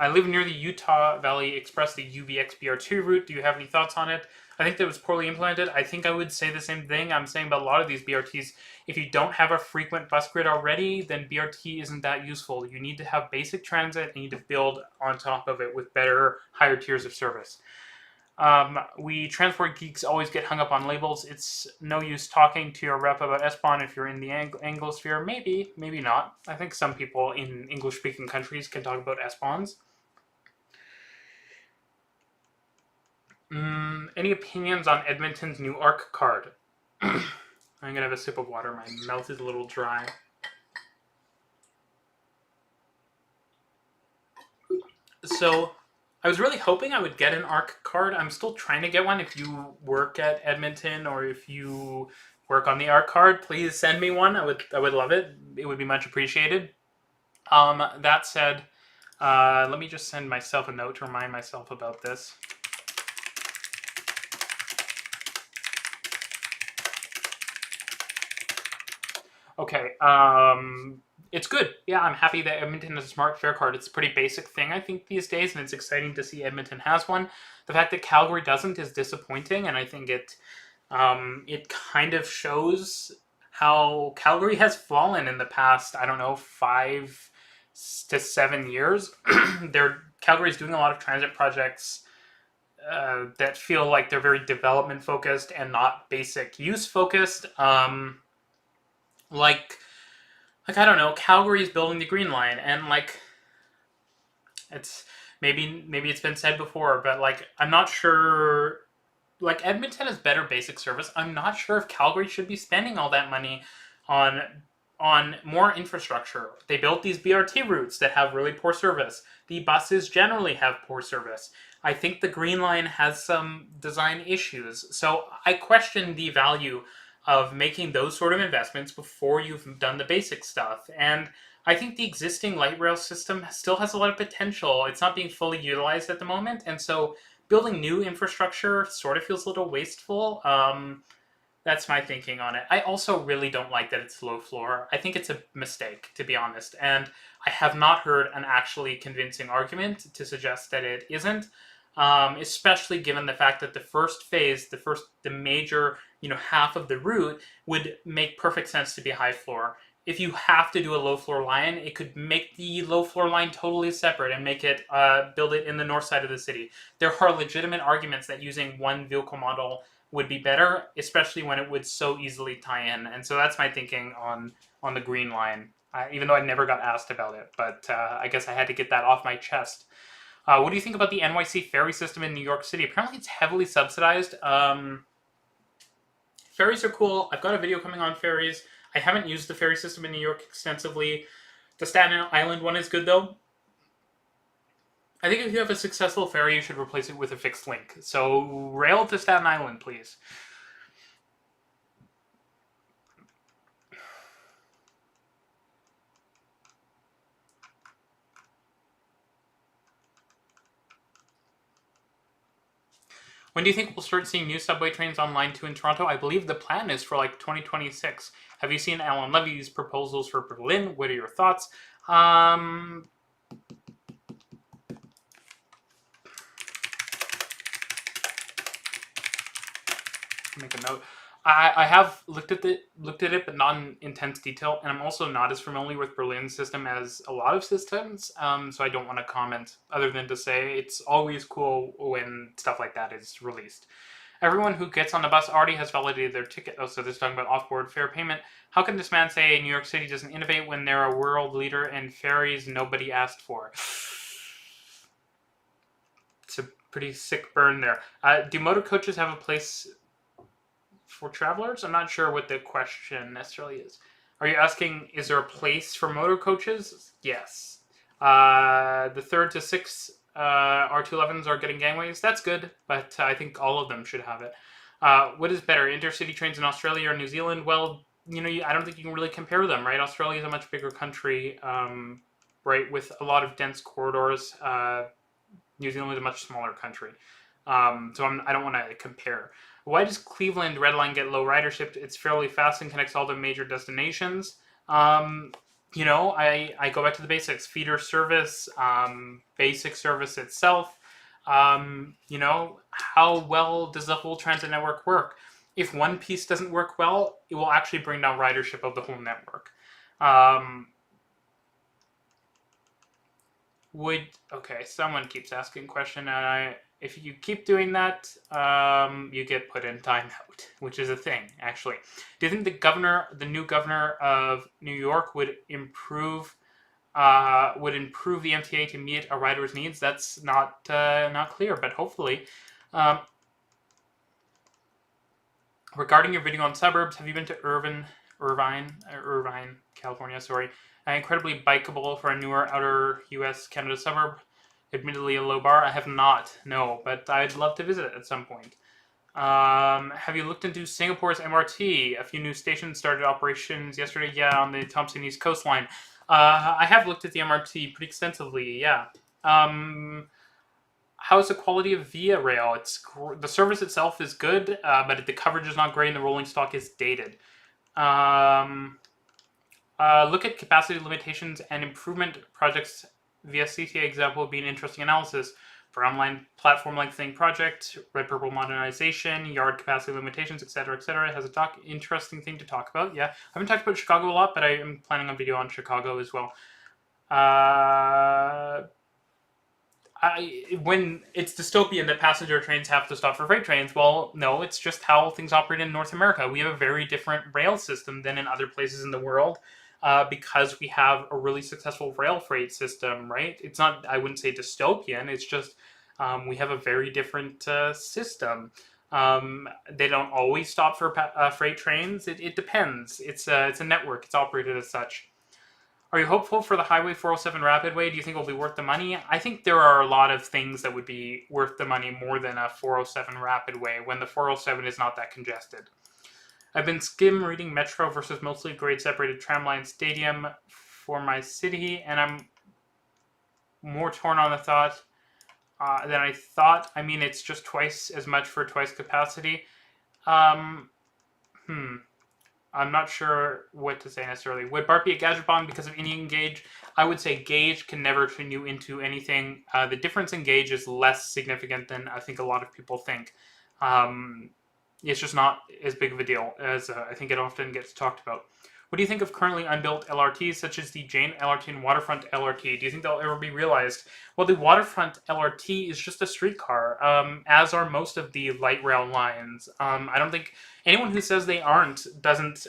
[SPEAKER 1] I live near the Utah Valley Express, the UVX BR2 route. Do you have any thoughts on it? I think that was poorly implemented. I think I would say the same thing I'm saying about a lot of these BRTs. If you don't have a frequent bus grid already, then BRT isn't that useful. You need to have basic transit and you need to build on top of it with better, higher tiers of service. We transport geeks always get hung up on labels. It's no use talking to your rep about S-Bahn if you're in the Anglosphere. Maybe, maybe not. I think some people in English-speaking countries can talk about S-Bahns. Any opinions on Edmonton's new ARC card? I'm going to have a sip of water. My mouth is a little dry. So I was really hoping I would get an ARC card. I'm still trying to get one. If you work at Edmonton or if you work on the ARC card, please send me one. I would love it. It would be much appreciated. That said, let me just send myself a note to remind myself about this. Okay, it's good. Yeah, I'm happy that Edmonton has a smart fare card. It's a pretty basic thing, I think, these days, and it's exciting to see Edmonton has one. The fact that Calgary doesn't is disappointing, and I think it kind of shows how Calgary has fallen in the past, I don't know, 5 to 7 years. Calgary's doing a lot of transit projects that feel like they're very development focused and not basic use focused. Like I don't know, Calgary's building the Green Line, and like it's maybe it's been said before, but like I'm not sure. Like Edmonton has better basic service. I'm not sure if Calgary should be spending all that money on more infrastructure. They built these BRT routes that have really poor service. The buses generally have poor service. I think the Green Line has some design issues. So I question the value of making those sort of investments before you've done the basic stuff. And I think the existing light rail system still has a lot of potential. It's not being fully utilized at the moment, and so building new infrastructure sort of feels a little wasteful. That's my thinking on it. I also really don't like that it's low floor. I think it's a mistake, to be honest, and I have not heard an actually convincing argument to suggest that it isn't. Especially given the fact that the first phase, the major, half of the route would make perfect sense to be high floor. If you have to do a low floor line, it could make the low floor line totally separate and make it build it in the north side of the city. There are legitimate arguments that using one vehicle model would be better, especially when it would so easily tie in. And so that's my thinking on the Green Line, even though I never got asked about it. But I guess I had to get that off my chest. What do you think about the NYC ferry system in New York City? Apparently it's heavily subsidized. Ferries are cool. I've got a video coming on ferries. I haven't used the ferry system in New York extensively. The Staten Island one is good, though. I think if you have a successful ferry, you should replace it with a fixed link. So, rail to Staten Island, please. When do you think we'll start seeing new subway trains on Line 2 in Toronto? I believe the plan is for like 2026. Have you seen Alan Levy's proposals for Berlin? What are your thoughts? Make a note. I have looked at it, but not in intense detail, and I'm also not as familiar with Berlin's system as a lot of systems, so I don't want to comment other than to say it's always cool when stuff like that is released. Everyone who gets on the bus already has validated their ticket. Oh, so this is talking about off-board fare payment. How can this man say New York City doesn't innovate when they're a world leader in ferries nobody asked for? It's a pretty sick burn there. Do motor coaches have a place for travelers? I'm not sure what the question necessarily is. Are you asking, is there a place for motor coaches? Yes. The 3rd to 6th R211s are getting gangways. That's good, but I think all of them should have it. What is better, intercity trains in Australia or New Zealand? Well, I don't think you can really compare them, right? Australia is a much bigger country, right, with a lot of dense corridors. New Zealand is a much smaller country. So I don't want to compare. Why does Cleveland Red Line get low ridership? It's fairly fast and connects all the major destinations. I go back to the basics. Feeder service, basic service itself. How well does the whole transit network work? If one piece doesn't work well, it will actually bring down ridership of the whole network. Okay, someone keeps asking question, and if you keep doing that, you get put in timeout, which is a thing, actually. Do you think the new governor of New York would improve the MTA to meet a rider's needs? That's not clear, but hopefully. Regarding your video on suburbs, have you been to Irvine, California? Sorry. Incredibly bikeable for a newer outer U.S. Canada suburb. Admittedly a low bar. I have not, no, but I'd love to visit at some point. Have you looked into Singapore's MRT? A few new stations started operations yesterday, yeah, on the Thomson East Coastline. I have looked at the MRT pretty extensively, yeah. How's the quality of Via Rail? The service itself is good, but the coverage is not great and the rolling stock is dated. Look at capacity limitations and improvement projects via CTA example would be an interesting analysis. For online platform lengthening project, red purple modernization, yard capacity limitations, etc., etc. It has a interesting thing to talk about. Yeah, I haven't talked about Chicago a lot, but I am planning on video on Chicago as well. When it's dystopian that passenger trains have to stop for freight trains, well, no, it's just how things operate in North America. We have a very different rail system than in other places in the world. Because we have a really successful rail freight system, right? It's not, I wouldn't say dystopian, it's just we have a very different system. They don't always stop for freight trains. It depends. It's a network. It's operated as such. Are you hopeful for the Highway 407 Rapidway? Do you think it'll be worth the money? I think there are a lot of things that would be worth the money more than a 407 Rapidway when the 407 is not that congested. I've been skim reading Metro versus mostly grade separated tramline stadium for my city, and I'm more torn on the thought than I thought. I mean, it's just twice as much for twice capacity. I'm not sure what to say necessarily. Would BART be a gadget bomb because of any gauge? I would say gauge can never turn you into anything. The difference in gauge is less significant than I think a lot of people think. It's just not as big of a deal as I think it often gets talked about. What do you think of currently unbuilt LRTs, such as the Jane LRT and Waterfront LRT? Do you think they'll ever be realized? Well, the Waterfront LRT is just a streetcar, as are most of the light rail lines. I don't think anyone who says they aren't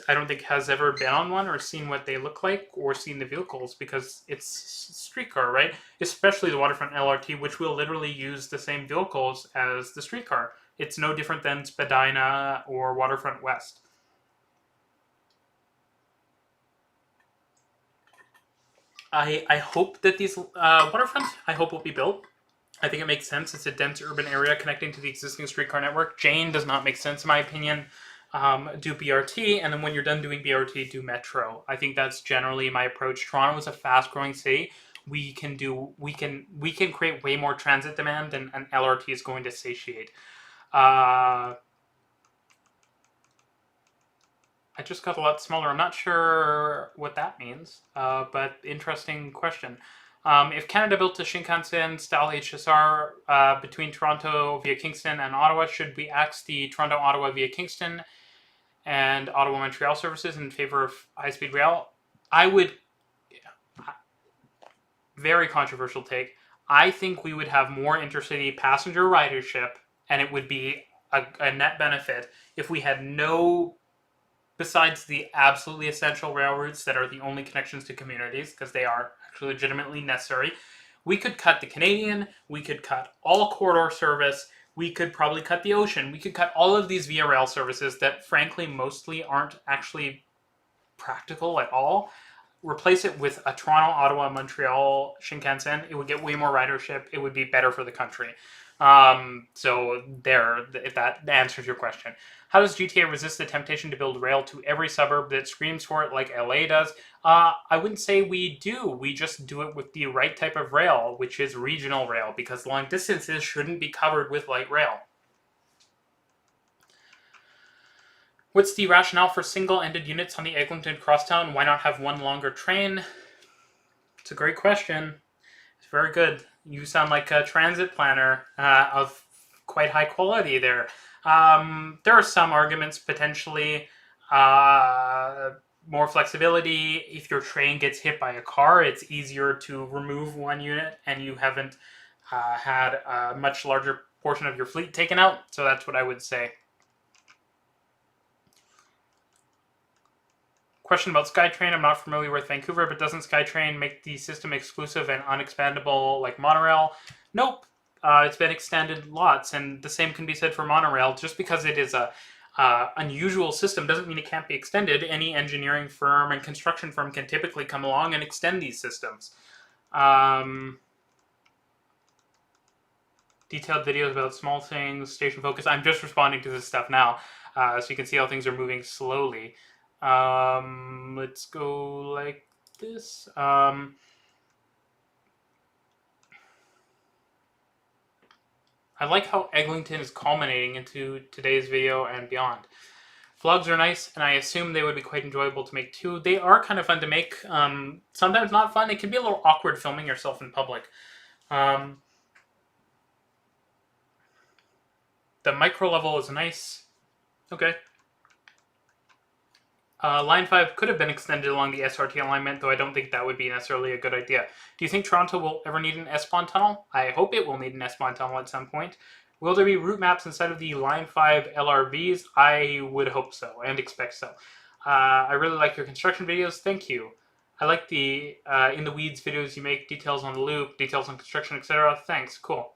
[SPEAKER 1] I don't think has ever been on one or seen what they look like or seen the vehicles, because it's streetcar, right? Especially the Waterfront LRT, which will literally use the same vehicles as the streetcar. It's no different than Spadina or Waterfront West. I hope that these waterfronts, I hope will be built. I think it makes sense. It's a dense urban area connecting to the existing streetcar network. Jane does not make sense in my opinion. Do BRT, and then when you're done doing BRT, do Metro. I think that's generally my approach. Toronto is a fast-growing city. We can create way more transit demand than an LRT is going to satiate. I just got a lot smaller. I'm not sure what that means, but interesting question. If Canada built a Shinkansen-style HSR between Toronto via Kingston and Ottawa, should we axe the Toronto-Ottawa via Kingston and Ottawa-Montreal services in favor of high-speed rail? I would... Very controversial take. I think we would have more intercity passenger ridership, and it would be a net benefit if we had no... Besides the absolutely essential rail routes that are the only connections to communities, because they are actually legitimately necessary, we could cut the Canadian, we could cut all corridor service, we could probably cut the ocean, we could cut all of these via rail services that frankly mostly aren't actually practical at all. Replace it with a Toronto, Ottawa, Montreal Shinkansen. It would get way more ridership. It would be better for the country. So there, if that answers your question. How does GTA resist the temptation to build rail to every suburb that screams for it like LA does? I wouldn't say we do. We just do it with the right type of rail, which is regional rail, because long distances shouldn't be covered with light rail. What's the rationale for single-ended units on the Eglinton Crosstown? Why not have one longer train? It's a great question. It's very good. You sound like a transit planner of quite high quality there. There are some arguments, potentially. More flexibility. If your train gets hit by a car, it's easier to remove one unit, and you haven't had a much larger portion of your fleet taken out. So that's what I would say. Question about SkyTrain. I'm not familiar with Vancouver, but doesn't SkyTrain make the system exclusive and unexpandable like monorail? Nope. It's been extended lots, and the same can be said for monorail. Just because it is a unusual system doesn't mean it can't be extended. Any engineering firm and construction firm can typically come along and extend these systems. detailed videos about small things, station focus. I'm just responding to this stuff now, so you can see how things are moving slowly. Let's go like this. I like how Eglinton is culminating into today's video and beyond. Vlogs are nice, and I assume they would be quite enjoyable to make too. They are kind of fun to make. Sometimes not fun. It can be a little awkward filming yourself in public. The micro level is nice. Okay. Line 5 could have been extended along the SRT alignment, though I don't think that would be necessarily a good idea. Do you think Toronto will ever need an S-Bahn tunnel? I hope it will need an S-Bahn tunnel at some point. Will there be route maps inside of the Line 5 LRVs? I would hope so, and expect so. I really like your construction videos. Thank you. I like the in the weeds videos you make, details on the loop, details on construction, etc. Thanks. Cool.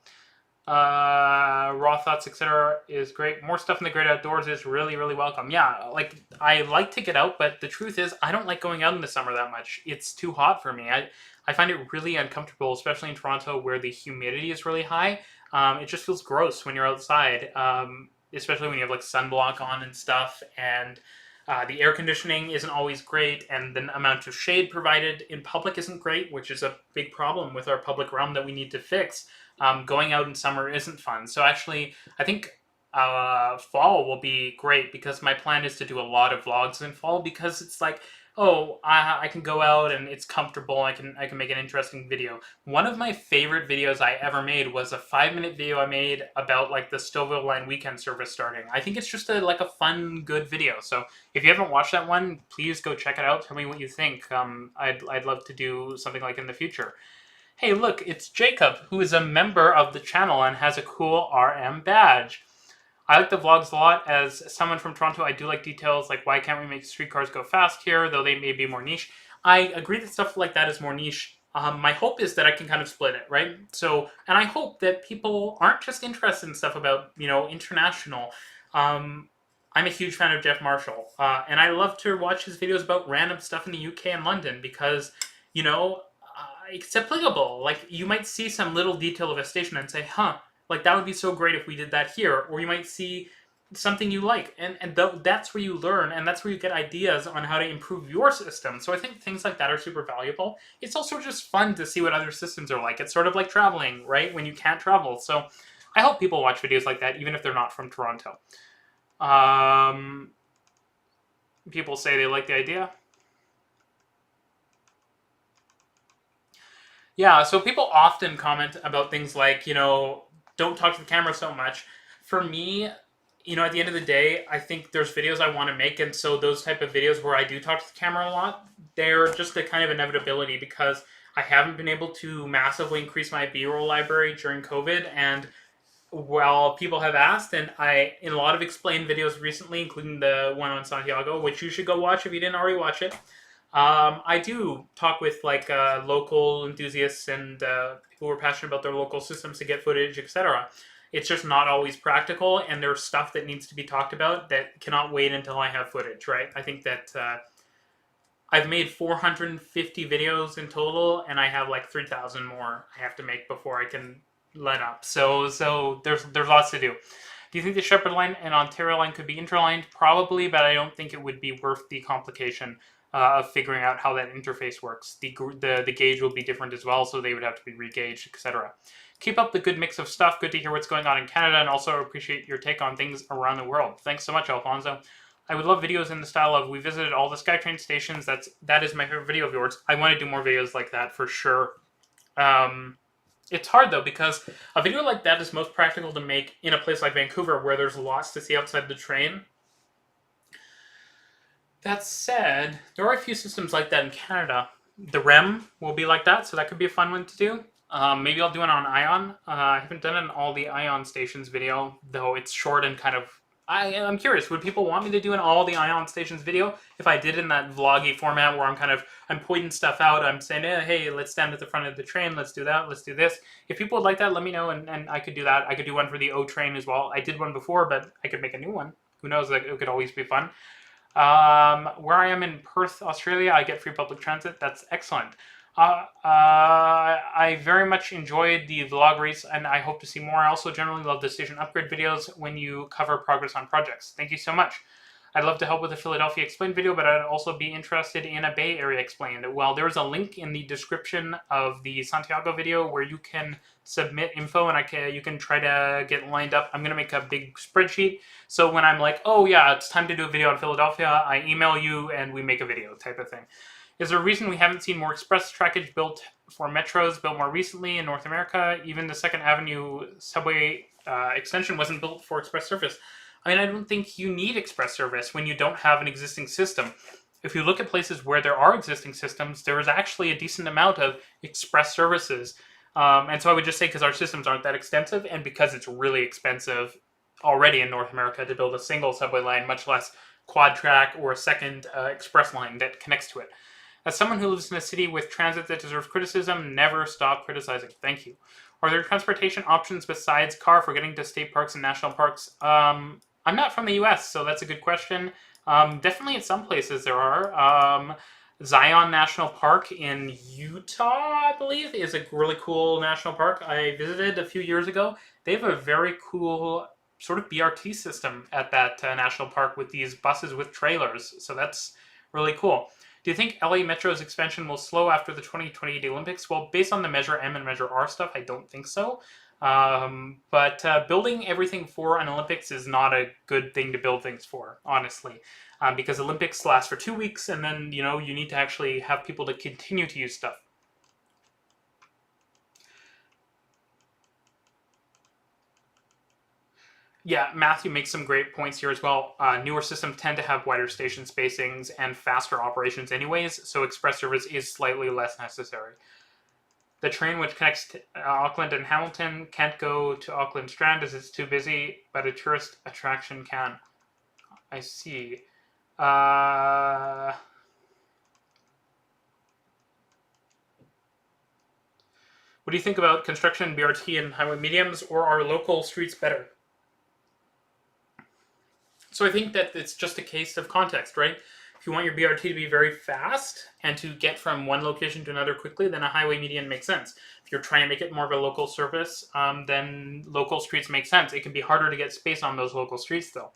[SPEAKER 1] Raw thoughts, etc. is great. More stuff in the great outdoors is really, really welcome. Yeah, like, I like to get out, but the truth is I don't like going out in the summer that much. It's too hot for me. I find it really uncomfortable, especially in Toronto where the humidity is really high. It just feels gross when you're outside, especially when you have like sunblock on and stuff, and the air conditioning isn't always great, and the amount of shade provided in public isn't great, which is a big problem with our public realm that we need to fix. Going out in summer isn't fun. So actually, I think fall will be great, because my plan is to do a lot of vlogs in fall, because it's like, oh, I can go out and it's comfortable. I can make an interesting video. One of my favorite videos I ever made was a 5-minute video I made about like the Stouffville Line weekend service starting. I think it's just like a fun, good video. So if you haven't watched that one, please go check it out. Tell me what you think. I'd love to do something like in the future. Hey, look, it's Jacob, who is a member of the channel and has a cool RM badge. I like the vlogs a lot. As someone from Toronto, I do like details, like why can't we make streetcars go fast here, though they may be more niche. I agree that stuff like that is more niche. My hope is that I can kind of split it, right? So, and I hope that people aren't just interested in stuff about, you know, international. I'm a huge fan of Jeff Marshall, and I love to watch his videos about random stuff in the UK and London, because, you know, it's applicable. Like, you might see some little detail of a station and say, huh, like, that would be so great if we did that here. Or you might see something you like, and that's where you learn, and that's where you get ideas on how to improve your system. So I think things like that are super valuable. It's also just fun to see what other systems are like. It's sort of like traveling, right, when you can't travel. So I hope people watch videos like that, even if they're not from Toronto. People say they like the idea. Yeah, so people often comment about things like, you know, don't talk to the camera so much. For me, you know, at the end of the day, I think there's videos I want to make, and so those type of videos where I do talk to the camera a lot, they're just a kind of inevitability, because I haven't been able to massively increase my B-roll library during COVID, and while people have asked, and in a lot of explained videos recently, including the one on Santiago, which you should go watch if you didn't already watch it, I do talk with like local enthusiasts and people who are passionate about their local systems to get footage, etc. It's just not always practical, and there's stuff that needs to be talked about that cannot wait until I have footage, right? I think that I've made 450 videos in total, and I have like 3,000 more I have to make before I can let up. So there's lots to do. Do you think the Shepherd line and Ontario line could be interlined? Probably, but I don't think it would be worth the complication of figuring out how that interface works. The gauge will be different as well, so they would have to be re-gauged, etc. Keep up the good mix of stuff. Good to hear what's going on in Canada, and also appreciate your take on things around the world. Thanks so much, Alfonso. I would love videos in the style of, we visited all the SkyTrain stations. That is my favorite video of yours. I want to do more videos like that for sure. It's hard, though, because a video like that is most practical to make in a place like Vancouver, where there's lots to see outside the train. That said, there are a few systems like that in Canada. The REM will be like that, so that could be a fun one to do. Maybe I'll do it on Ion. I haven't done it on all the Ion stations video, though it's short and kind of... I'm curious, would people want me to do an all the Ion stations video? If I did in that vloggy format where I'm pointing stuff out, I'm saying, hey, let's stand at the front of the train, let's do that, let's do this. If people would like that, let me know, and I could do that. I could do one for the O train as well. I did one before, but I could make a new one. Who knows, it could always be fun. Where I am in Perth, Australia, I get free public transit. That's excellent. I very much enjoyed the vlog Reece, and I hope to see more. I also generally love the station upgrade videos when you cover progress on projects. Thank you so much. I'd love to help with a Philadelphia Explained video, but I'd also be interested in a Bay Area Explained. Well, there's a link in the description of the Santiago video where you can submit info, and you can try to get lined up. I'm going to make a big spreadsheet, so when I'm like, oh yeah, it's time to do a video on Philadelphia, I email you and we make a video type of thing. Is there a reason we haven't seen more express trackage built for metros built more recently in North America? Even the 2nd Avenue subway extension wasn't built for express service. I mean, I don't think you need express service when you don't have an existing system. If you look at places where there are existing systems, there is actually a decent amount of express services. And so I would just say, because our systems aren't that extensive and because it's really expensive already in North America to build a single subway line, much less quad track or a second express line that connects to it. As someone who lives in a city with transit that deserves criticism, never stop criticizing. Thank you. Are there transportation options besides car for getting to state parks and national parks? I'm not from the US, so that's a good question. Definitely in some places there are. Zion National Park in Utah, I believe, is a really cool national park. I visited a few years ago. They have a very cool sort of BRT system at that national park with these buses with trailers, so that's really cool. Do you think LA Metro's expansion will slow after the 2028 Olympics? Well, based on the Measure M and Measure R stuff, I don't think so. But building everything for an Olympics is not a good thing to build things for, honestly. Because Olympics last for 2 weeks, and then, you need to actually have people to continue to use stuff. Yeah, Matthew makes some great points here as well. Newer systems tend to have wider station spacings and faster operations anyways, so express service is slightly less necessary. The train which connects to Auckland and Hamilton can't go to Auckland Strand as it's too busy, but a tourist attraction can. I see. What do you think about construction, BRT, and highway mediums, or are local streets better? So I think that it's just a case of context, right? If you want your BRT to be very fast and to get from one location to another quickly, then a highway median makes sense. If you're trying to make it more of a local service, then local streets make sense. It can be harder to get space on those local streets, though.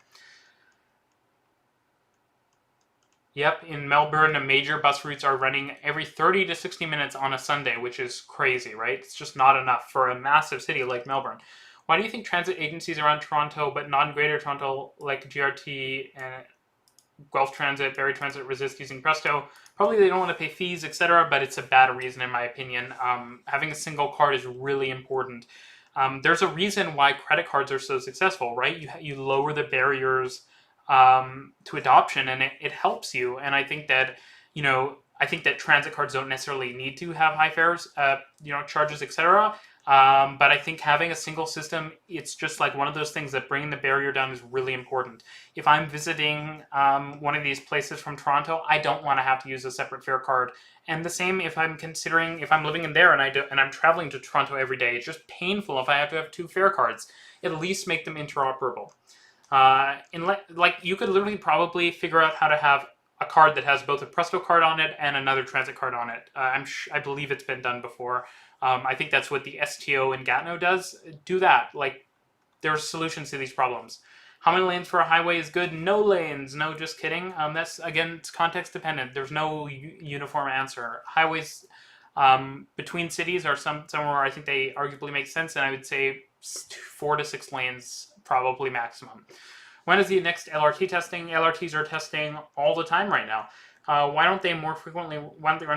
[SPEAKER 1] Yep, in Melbourne, major bus routes are running every 30 to 60 minutes on a Sunday, which is crazy, right? It's just not enough for a massive city like Melbourne. Why do you think transit agencies around Toronto, but not in Greater Toronto, like GRT and Guelph Transit, Barrie Transit, resist using Presto? Probably they don't want to pay fees, etc., but it's a bad reason in my opinion. Having a single card is really important. There's a reason why credit cards are so successful, right? You lower the barriers to adoption, and it helps you. And I think that transit cards don't necessarily need to have high fares, charges, etc. But I think having a single system, it's just like one of those things that bringing the barrier down is really important. If I'm visiting one of these places from Toronto, I don't want to have to use a separate fare card. And the same if I'm living in there and I'm traveling to Toronto every day. It's just painful if I have to have two fare cards. At least make them interoperable. You could literally probably figure out how to have a card that has both a Presto card on it and another transit card on it. I believe it's been done before. I think that's what the STO in Gatineau does. Do that. There are solutions to these problems. How many lanes for a highway is good? No lanes. No, just kidding. That's, again, it's context dependent. There's no uniform answer. Highways between cities are somewhere I think they arguably make sense, and I would say 4 to 6 lanes probably maximum. When is the next LRT testing? LRTs are testing all the time right now. Why don't they run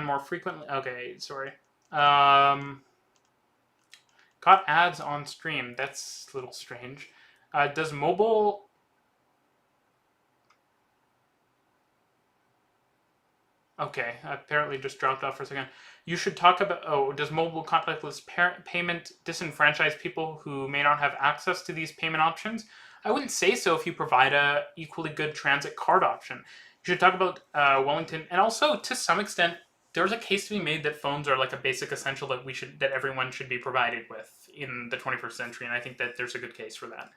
[SPEAKER 1] more frequently? Okay, sorry. Got ads on stream. That's a little strange. Does mobile... Okay, apparently just dropped off for a second. You should talk about... does mobile contactless payment disenfranchise people who may not have access to these payment options? I wouldn't say so if you provide a equally good transit card option. You should talk about Wellington, and also to some extent, there's a case to be made that phones are like a basic essential that everyone should be provided with in the 21st century, and I think that there's a good case for that.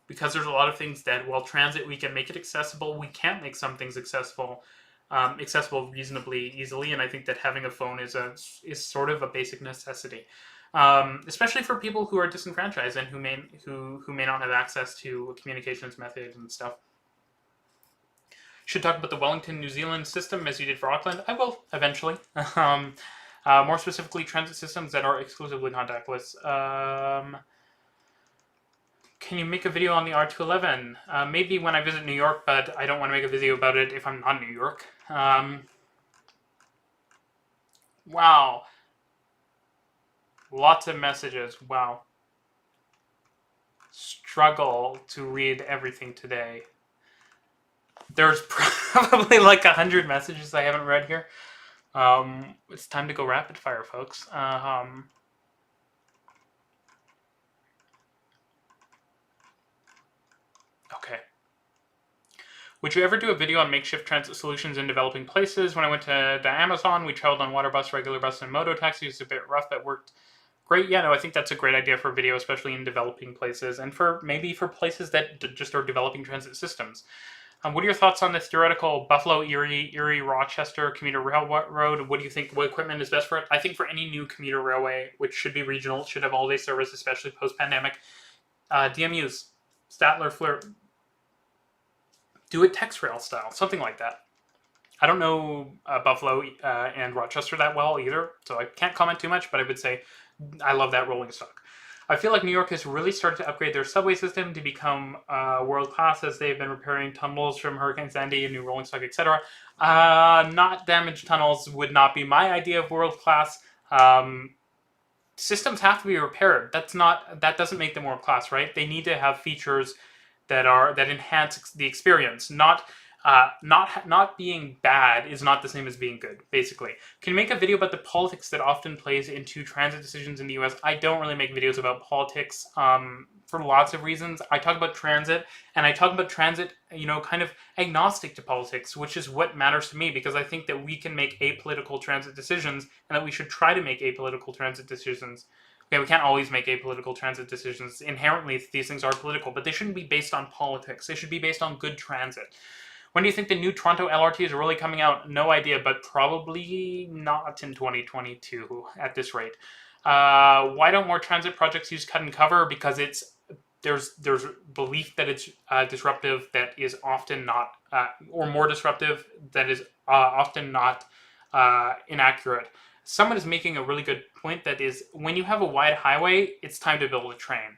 [SPEAKER 1] Because there's a lot of things that while transit we can make it accessible, we can't make some things accessible. accessible reasonably easily, and I think that having a phone is sort of a basic necessity, especially for people who are disenfranchised and who may not have access to communications methods and stuff. Should talk about the Wellington, New Zealand system as you did for Auckland. I will eventually. More specifically, transit systems that are exclusively contactless. Can you make a video on the R211? Maybe when I visit New York, but I don't want to make a video about it if I'm not in New York. Wow. Lots of messages. Wow. Struggle to read everything today. There's probably like 100 messages I haven't read here. It's time to go rapid fire, folks. Okay. Would you ever do a video on makeshift transit solutions in developing places? When I went to the Amazon, we traveled on water bus, regular bus, and moto taxi. It was a bit rough, but worked great. Yeah, no, I think that's a great idea for a video, especially in developing places, and maybe for places that just are developing transit systems. What are your thoughts on the theoretical Buffalo, Erie, Rochester commuter railroad? What do you think? What equipment is best for it? I think for any new commuter railway, which should be regional, should have all-day service, especially post-pandemic, DMUs, Statler, Flirt, do it TexRail style, something like that. I don't know Buffalo and Rochester that well either, so I can't comment too much, but I would say I love that rolling stock. I feel like New York has really started to upgrade their subway system to become world-class as they've been repairing tunnels from Hurricane Sandy and new rolling stock, etc. Not damaged tunnels would not be my idea of world-class. Systems have to be repaired. That doesn't make them world-class, right? They need to have features that enhance the experience. Not being bad is not the same as being good, basically. Can you make a video about the politics that often plays into transit decisions in the US? I don't really make videos about politics for lots of reasons. I talk about transit, and I talk about transit, kind of agnostic to politics, which is what matters to me, because I think that we can make apolitical transit decisions, and that we should try to make apolitical transit decisions. Okay, we can't always make apolitical transit decisions. Inherently, these things are political, but they shouldn't be based on politics. They should be based on good transit. When do you think the new Toronto LRT is really coming out? No idea, but probably not in 2022 at this rate. Why don't more transit projects use cut and cover? Because there's belief that it's disruptive that is often not, or more disruptive that is often not inaccurate. Someone is making a really good point that is, when you have a wide highway, it's time to build a train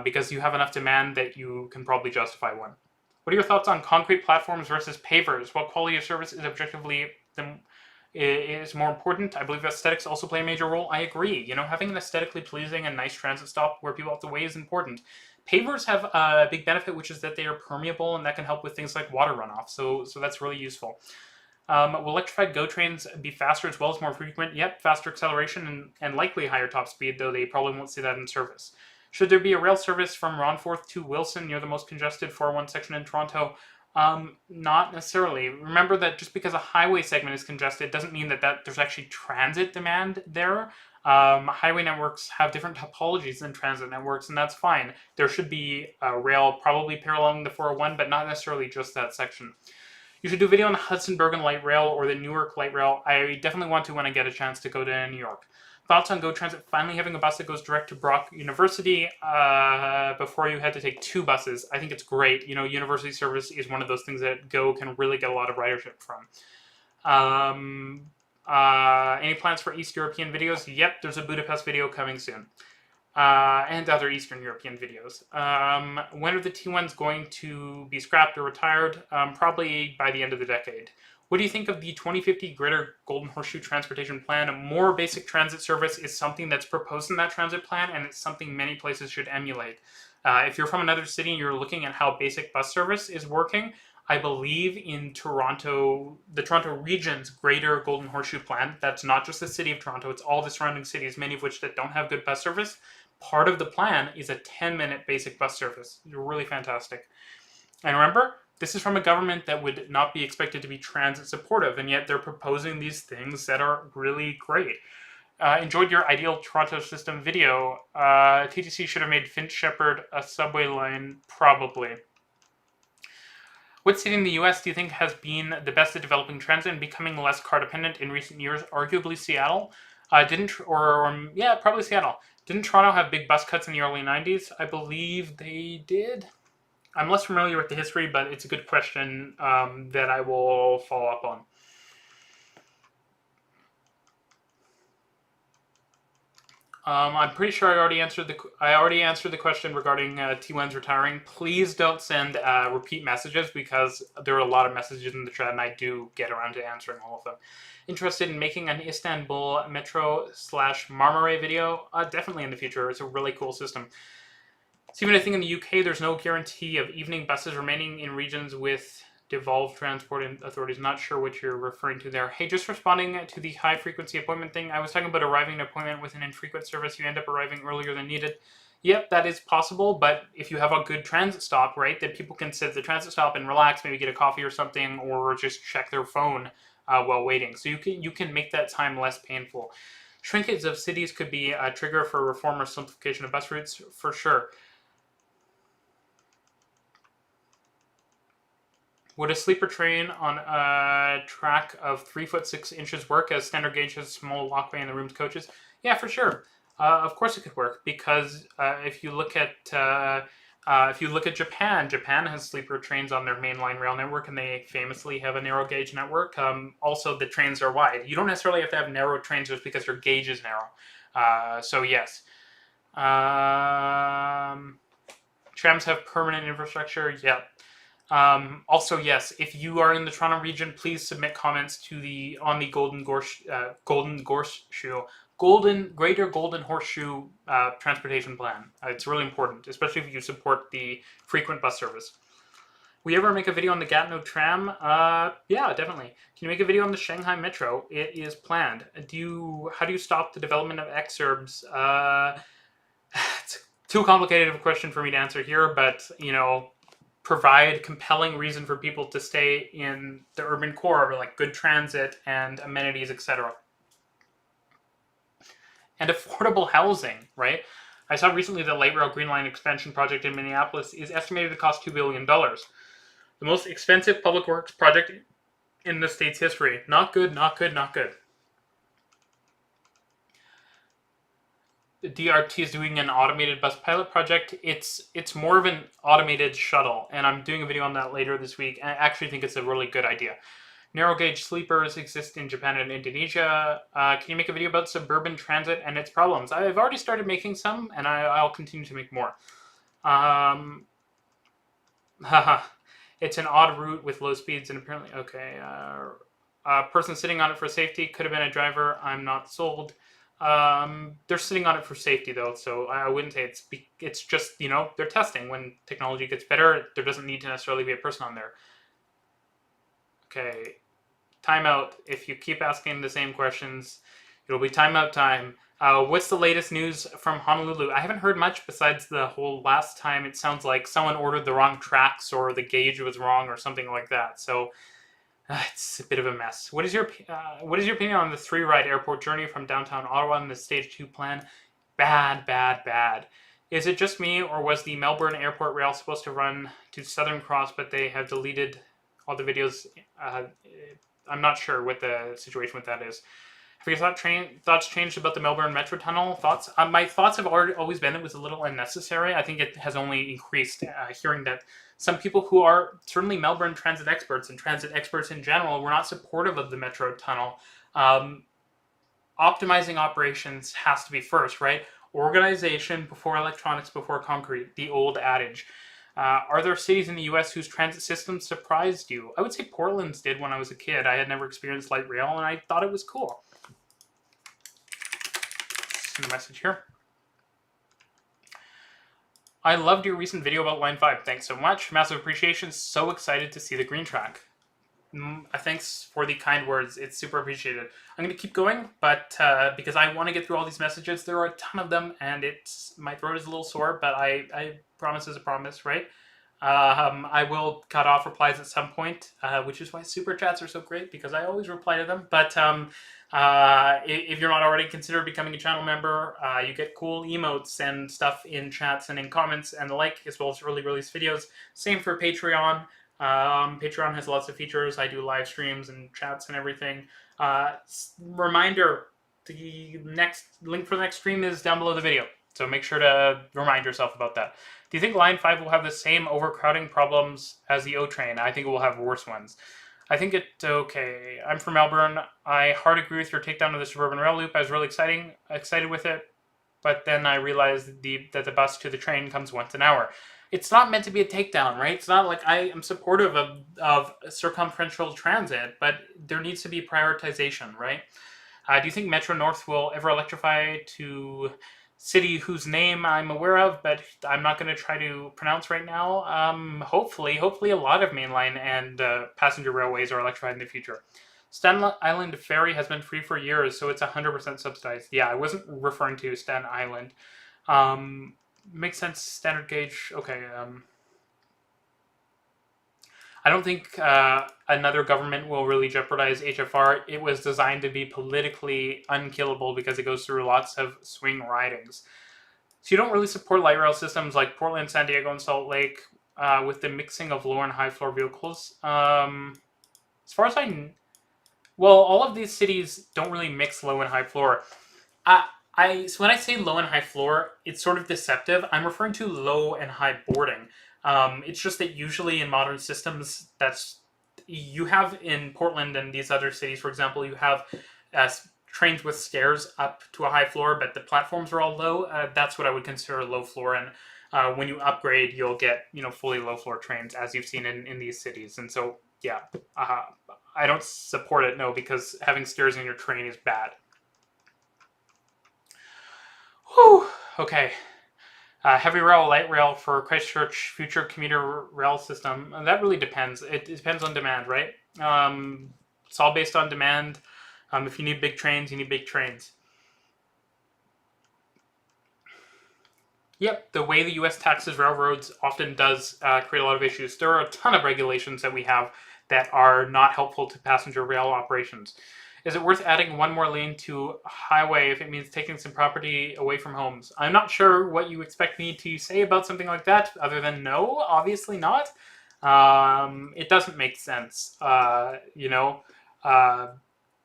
[SPEAKER 1] because you have enough demand that you can probably justify one. What are your thoughts on concrete platforms versus pavers? What quality of service is objectively is more important? I believe aesthetics also play a major role. I agree. Having an aesthetically pleasing and nice transit stop where people have to wait is important. Pavers have a big benefit, which is that they are permeable, and that can help with things like water runoff. So that's really useful. Will electrified GO trains be faster as well as more frequent? Yep, faster acceleration and likely higher top speed, though they probably won't see that in service. Should there be a rail service from Ronforth to Wilson near the most congested 401 section in Toronto? Not necessarily. Remember that just because a highway segment is congested doesn't mean that there's actually transit demand there. Highway networks have different topologies than transit networks, and that's fine. There should be a rail probably paralleling the 401, but not necessarily just that section. You should do a video on the Hudson-Bergen Light Rail or the Newark Light Rail. I definitely want to when I get a chance to go to New York. Thoughts on GO Transit finally having a bus that goes direct to Brock University before you had to take two buses? I think it's great. University service is one of those things that GO can really get a lot of ridership from. Any plans for East European videos? Yep, there's a Budapest video coming soon. And other Eastern European videos. When are the T1s going to be scrapped or retired? Probably by the end of the decade. What do you think of the 2050 Greater Golden Horseshoe Transportation Plan? More basic transit service is something that's proposed in that transit plan, and it's something many places should emulate. If you're from another city and you're looking at how basic bus service is working, I believe in Toronto, the Toronto region's Greater Golden Horseshoe Plan. That's not just the city of Toronto, it's all the surrounding cities, many of which that don't have good bus service. Part of the plan is a 10-minute basic bus service. It's really fantastic. And remember, this is from a government that would not be expected to be transit supportive, and yet they're proposing these things that are really great. Enjoyed your ideal Toronto system video. TTC should have made Finch Shepherd a subway line, probably. What city in the US do you think has been the best at developing transit and becoming less car dependent in recent years? Arguably Seattle. Yeah, probably Seattle. Didn't Toronto have big bus cuts in the early 90s? I believe they did. I'm less familiar with the history, but it's a good question that I will follow up on. I'm pretty sure I already answered the question regarding T1's retiring. Please don't send repeat messages because there are a lot of messages in the chat, and I do get around to answering all of them. Interested in making an Istanbul Metro / Marmaray video? Definitely in the future. It's a really cool system. Stephen, I think in the UK there's no guarantee of evening buses remaining in regions with devolved transport authorities. Not sure what you're referring to there. Hey, just responding to the high frequency appointment thing. I was talking about arriving at an appointment with an infrequent service. You end up arriving earlier than needed. Yep, that is possible, but if you have a good transit stop, right, that people can sit at the transit stop and relax, maybe get a coffee or something, or just check their phone while waiting. So you can make that time less painful. Shrinkage of cities could be a trigger for reform or simplification of bus routes, for sure. Would a sleeper train on a track of 3 foot 6 inches work as standard gauge has a small walkway in the room's coaches? Yeah, for sure. Of course it could work because if you look at Japan, Japan has sleeper trains on their mainline rail network, and they famously have a narrow gauge network. Also, the trains are wide. You don't necessarily have to have narrow trains just because your gauge is narrow. So yes. Trams have permanent infrastructure. Yeah. Also, yes, if you are in the Toronto region, please submit comments to on the Greater Golden Horseshoe transportation plan. It's really important, especially if you support the frequent bus service. Will you ever make a video on the Gatineau tram? Yeah, definitely. Can you make a video on the Shanghai Metro? It is planned. How do you stop the development of exurbs? It's too complicated of a question for me to answer here, but provide compelling reason for people to stay in the urban core, like good transit and amenities, etc. And affordable housing, right? I saw recently the Light Rail Green Line expansion project in Minneapolis is estimated to cost $2 billion. The most expensive public works project in the state's history. Not good, not good, not good. The DRT is doing an automated bus pilot project. It's more of an automated shuttle, and I'm doing a video on that later this week. I actually think it's a really good idea. Narrow gauge sleepers exist in Japan and Indonesia. Can you make a video about suburban transit and its problems? I've already started making some, and I'll continue to make more. It's an odd route with low speeds, and apparently, okay. A person sitting on it for safety could have been a driver. I'm not sold. They're sitting on it for safety, though, so I wouldn't say it's just, they're testing. When technology gets better, there doesn't need to necessarily be a person on there. Okay, timeout. If you keep asking the same questions, it'll be timeout time. What's the latest news from Honolulu? I haven't heard much besides the whole last time. It sounds like someone ordered the wrong tracks or the gauge was wrong or something like that, so it's a bit of a mess. What is your opinion on the 3-ride airport journey from downtown Ottawa and the Stage 2 plan? Bad, bad, bad. Is it just me, or was the Melbourne Airport Rail supposed to run to Southern Cross, but they have deleted all the videos? I'm not sure what the situation with that is. Have your thoughts changed about the Melbourne Metro Tunnel? Thoughts? My thoughts have always been it was a little unnecessary. I think it has only increased hearing that some people who are certainly Melbourne transit experts and transit experts in general were not supportive of the Metro Tunnel. Optimizing operations has to be first, right? Organization before electronics before concrete, the old adage. Are there cities in the US whose transit systems surprised you? I would say Portland's did when I was a kid. I had never experienced light rail, and I thought it was cool. Send a message here. I loved your recent video about Line 5. Thanks so much. Massive appreciation. So excited to see the green track. Thanks for the kind words. It's super appreciated. I'm going to keep going, but because I want to get through all these messages, there are a ton of them, and my throat is a little sore, but I promise is a promise, right? I will cut off replies at some point, which is why super chats are so great, because I always reply to them. But if you're not already, consider becoming a channel member. You get cool emotes and stuff in chats and in comments and the like, as well as early release videos. Same for Patreon. Patreon has lots of features. I do live streams and chats and everything. Reminder, the next link for the next stream is down below the video. So make sure to remind yourself about that. Do you think Line 5 will have the same overcrowding problems as the O train? I think it will have worse ones. I think okay. I'm from Melbourne. I hard agree with your takedown of the suburban rail loop. I was really excited with it, but then I realized that the bus to the train comes once an hour. It's not meant to be a takedown, right? It's not like I am supportive of circumferential transit, but there needs to be prioritization, right? Do you think Metro North will ever electrify to city whose name I'm aware of, but I'm not going to try to pronounce right now? Hopefully a lot of mainline and passenger railways are electrified in the future. Staten Island ferry has been free for years, so it's 100% subsidized. Yeah, I wasn't referring to Staten Island. Makes sense. Standard gauge. Okay. I don't think another government will really jeopardize HFR. It was designed to be politically unkillable because it goes through lots of swing ridings. So you don't really support light rail systems like Portland, San Diego, and Salt Lake with the mixing of low and high floor vehicles. As far as well, all of these cities don't really mix low and high floor. So when I say low and high floor, it's sort of deceptive. I'm referring to low and high boarding. It's just that usually in modern systems, you have in Portland and these other cities, for example, you have trains with stairs up to a high floor, but the platforms are all low. That's what I would consider low floor. And when you upgrade, you'll get fully low floor trains, as you've seen in these cities. And so, yeah, I don't support it, no, because having stairs in your train is bad. Whew, okay. Heavy rail, light rail for Christchurch future commuter rail system. That really depends. It depends on demand, right? It's all based on demand. If you need big trains, you need big trains. Yep, the way the U.S. taxes railroads often does create a lot of issues. There are a ton of regulations that we have that are not helpful to passenger rail operations. Is it worth adding one more lane to highway if it means taking some property away from homes? I'm not sure what you expect me to say about something like that, other than no, obviously not. It doesn't make sense,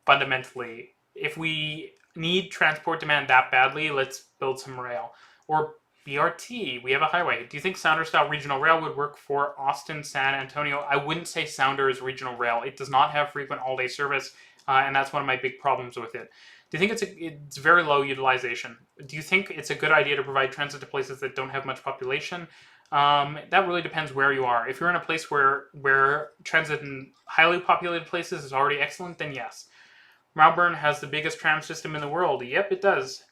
[SPEAKER 1] fundamentally. If we need transport demand that badly, let's build some rail. Or BRT, we have a highway. Do you think Sounder-style regional rail would work for Austin, San Antonio? I wouldn't say Sounder is regional rail. It does not have frequent all-day service. And that's one of my big problems with it. Do you think it's very low utilization? Do you think it's a good idea to provide transit to places that don't have much population? That really depends where you are. If you're in a place where transit in highly populated places is already excellent, then yes. Melbourne has the biggest tram system in the world. Yep, it does.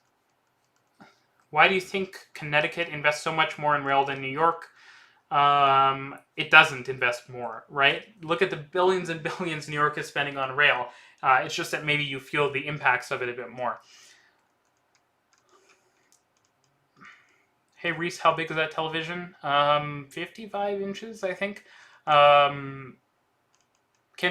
[SPEAKER 1] Why do you think Connecticut invests so much more in rail than New York? It doesn't invest more, right? Look at the billions and billions New York is spending on rail. It's just that maybe you feel the impacts of it a bit more. Hey, Reece, how big is that television? 55 inches, I think. Can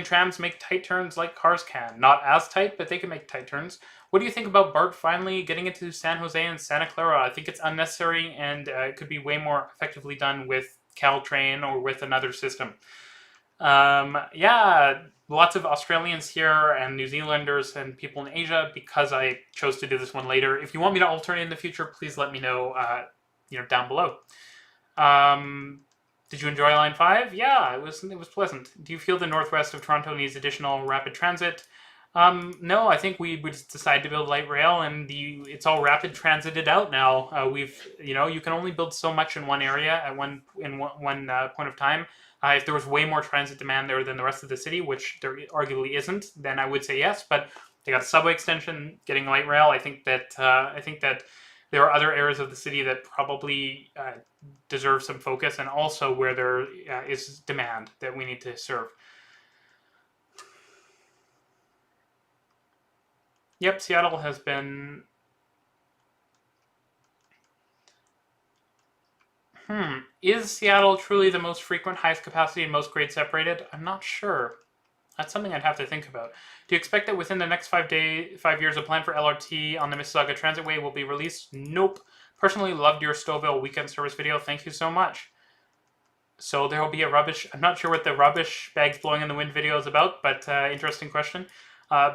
[SPEAKER 1] trams make tight turns like cars can? Not as tight, but they can make tight turns. What do you think about BART finally getting into San Jose and Santa Clara? I think it's unnecessary and it could be way more effectively done with Caltrain or with another system. Yeah, lots of Australians here and New Zealanders and people in Asia because I chose to do this one later. If you want me to alternate in the future, please let me know, down below. Did you enjoy Line 5? Yeah, it was pleasant. Do you feel the northwest of Toronto needs additional rapid transit? No, I think we would decide to build light rail, and it's all rapid transited out now. You can only build so much in one area at one point of time. If there was way more transit demand there than the rest of the city, which there arguably isn't, then I would say yes. But they got a subway extension, getting light rail. I think that there are other areas of the city that probably deserve some focus, and also where there is demand that we need to serve. Yep, Seattle has been... Is Seattle truly the most frequent, highest capacity, and most grade separated? I'm not sure. That's something I'd have to think about. Do you expect that within the next 5 years, a plan for LRT on the Mississauga Transitway will be released? Nope. Personally, loved your Stouffville weekend service video. Thank you so much. So there will be a rubbish. I'm not sure what the rubbish bags blowing in the wind video is about, but interesting question.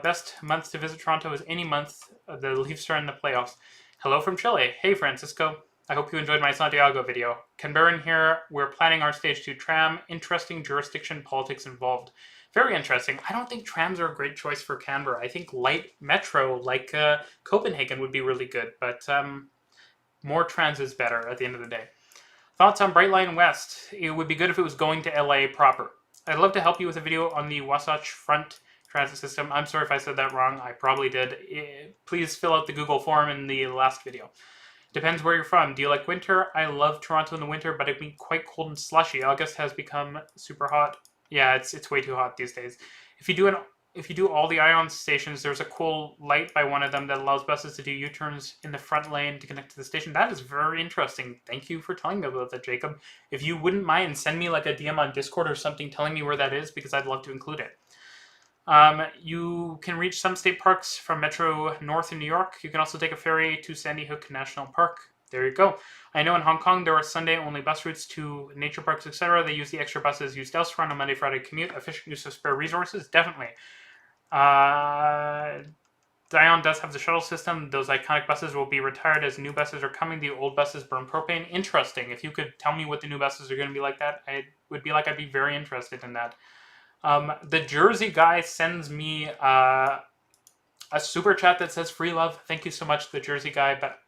[SPEAKER 1] Best month to visit Toronto is any month the Leafs are in the playoffs. Hello from Chile. Hey, Francisco. I hope you enjoyed my Santiago video. Ken Barron here. We're planning our Stage 2 tram. Interesting jurisdiction politics involved. Very interesting. I don't think trams are a great choice for Canberra. I think light metro like Copenhagen would be really good, but more trams is better at the end of the day. Thoughts on Brightline West? It would be good if it was going to LA proper. I'd love to help you with a video on the Wasatch Front transit system. I'm sorry if I said that wrong. I probably did. Please fill out the Google form in the last video. Depends where you're from. Do you like winter? I love Toronto in the winter, but it'd be quite cold and slushy. August has become super hot. Yeah, it's way too hot these days. If you do all the ion stations, there's a cool light by one of them that allows buses to do U-turns in the front lane to connect to the station. That is very interesting. Thank you for telling me about that, Jacob. If you wouldn't mind, send me like a DM on Discord or something telling me where that is, because I'd love to include it. You can reach some state parks from Metro North in New York. You can also take a ferry to Sandy Hook National Park. There you go. I know in Hong Kong there are Sunday-only bus routes to nature parks, etc. They use the extra buses used elsewhere on a Monday-Friday commute. Efficient use of spare resources? Definitely. Dion does have the shuttle system. Those iconic buses will be retired as new buses are coming. The old buses burn propane. Interesting. If you could tell me what the new buses are going to be like that, I'd be very interested in that. The Jersey guy sends me a super chat that says free love. Thank you so much, the Jersey guy. But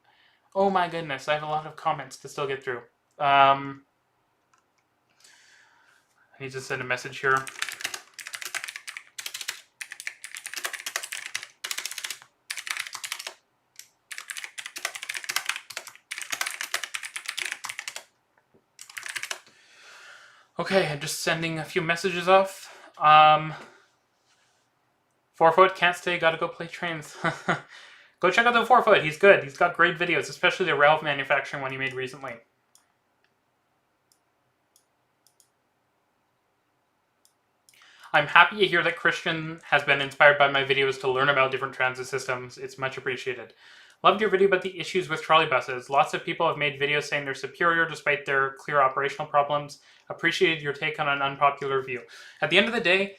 [SPEAKER 1] oh my goodness, I have a lot of comments to still get through. I need to send a message here. Okay, I'm just sending a few messages off. 4-foot, can't stay, gotta go play trains. Go check out the 4-foot, he's good. He's got great videos, especially the Ralph manufacturing one he made recently. I'm happy to hear that Christian has been inspired by my videos to learn about different transit systems. It's much appreciated. Loved your video about the issues with trolley buses. Lots of people have made videos saying they're superior despite their clear operational problems. Appreciated your take on an unpopular view. At the end of the day,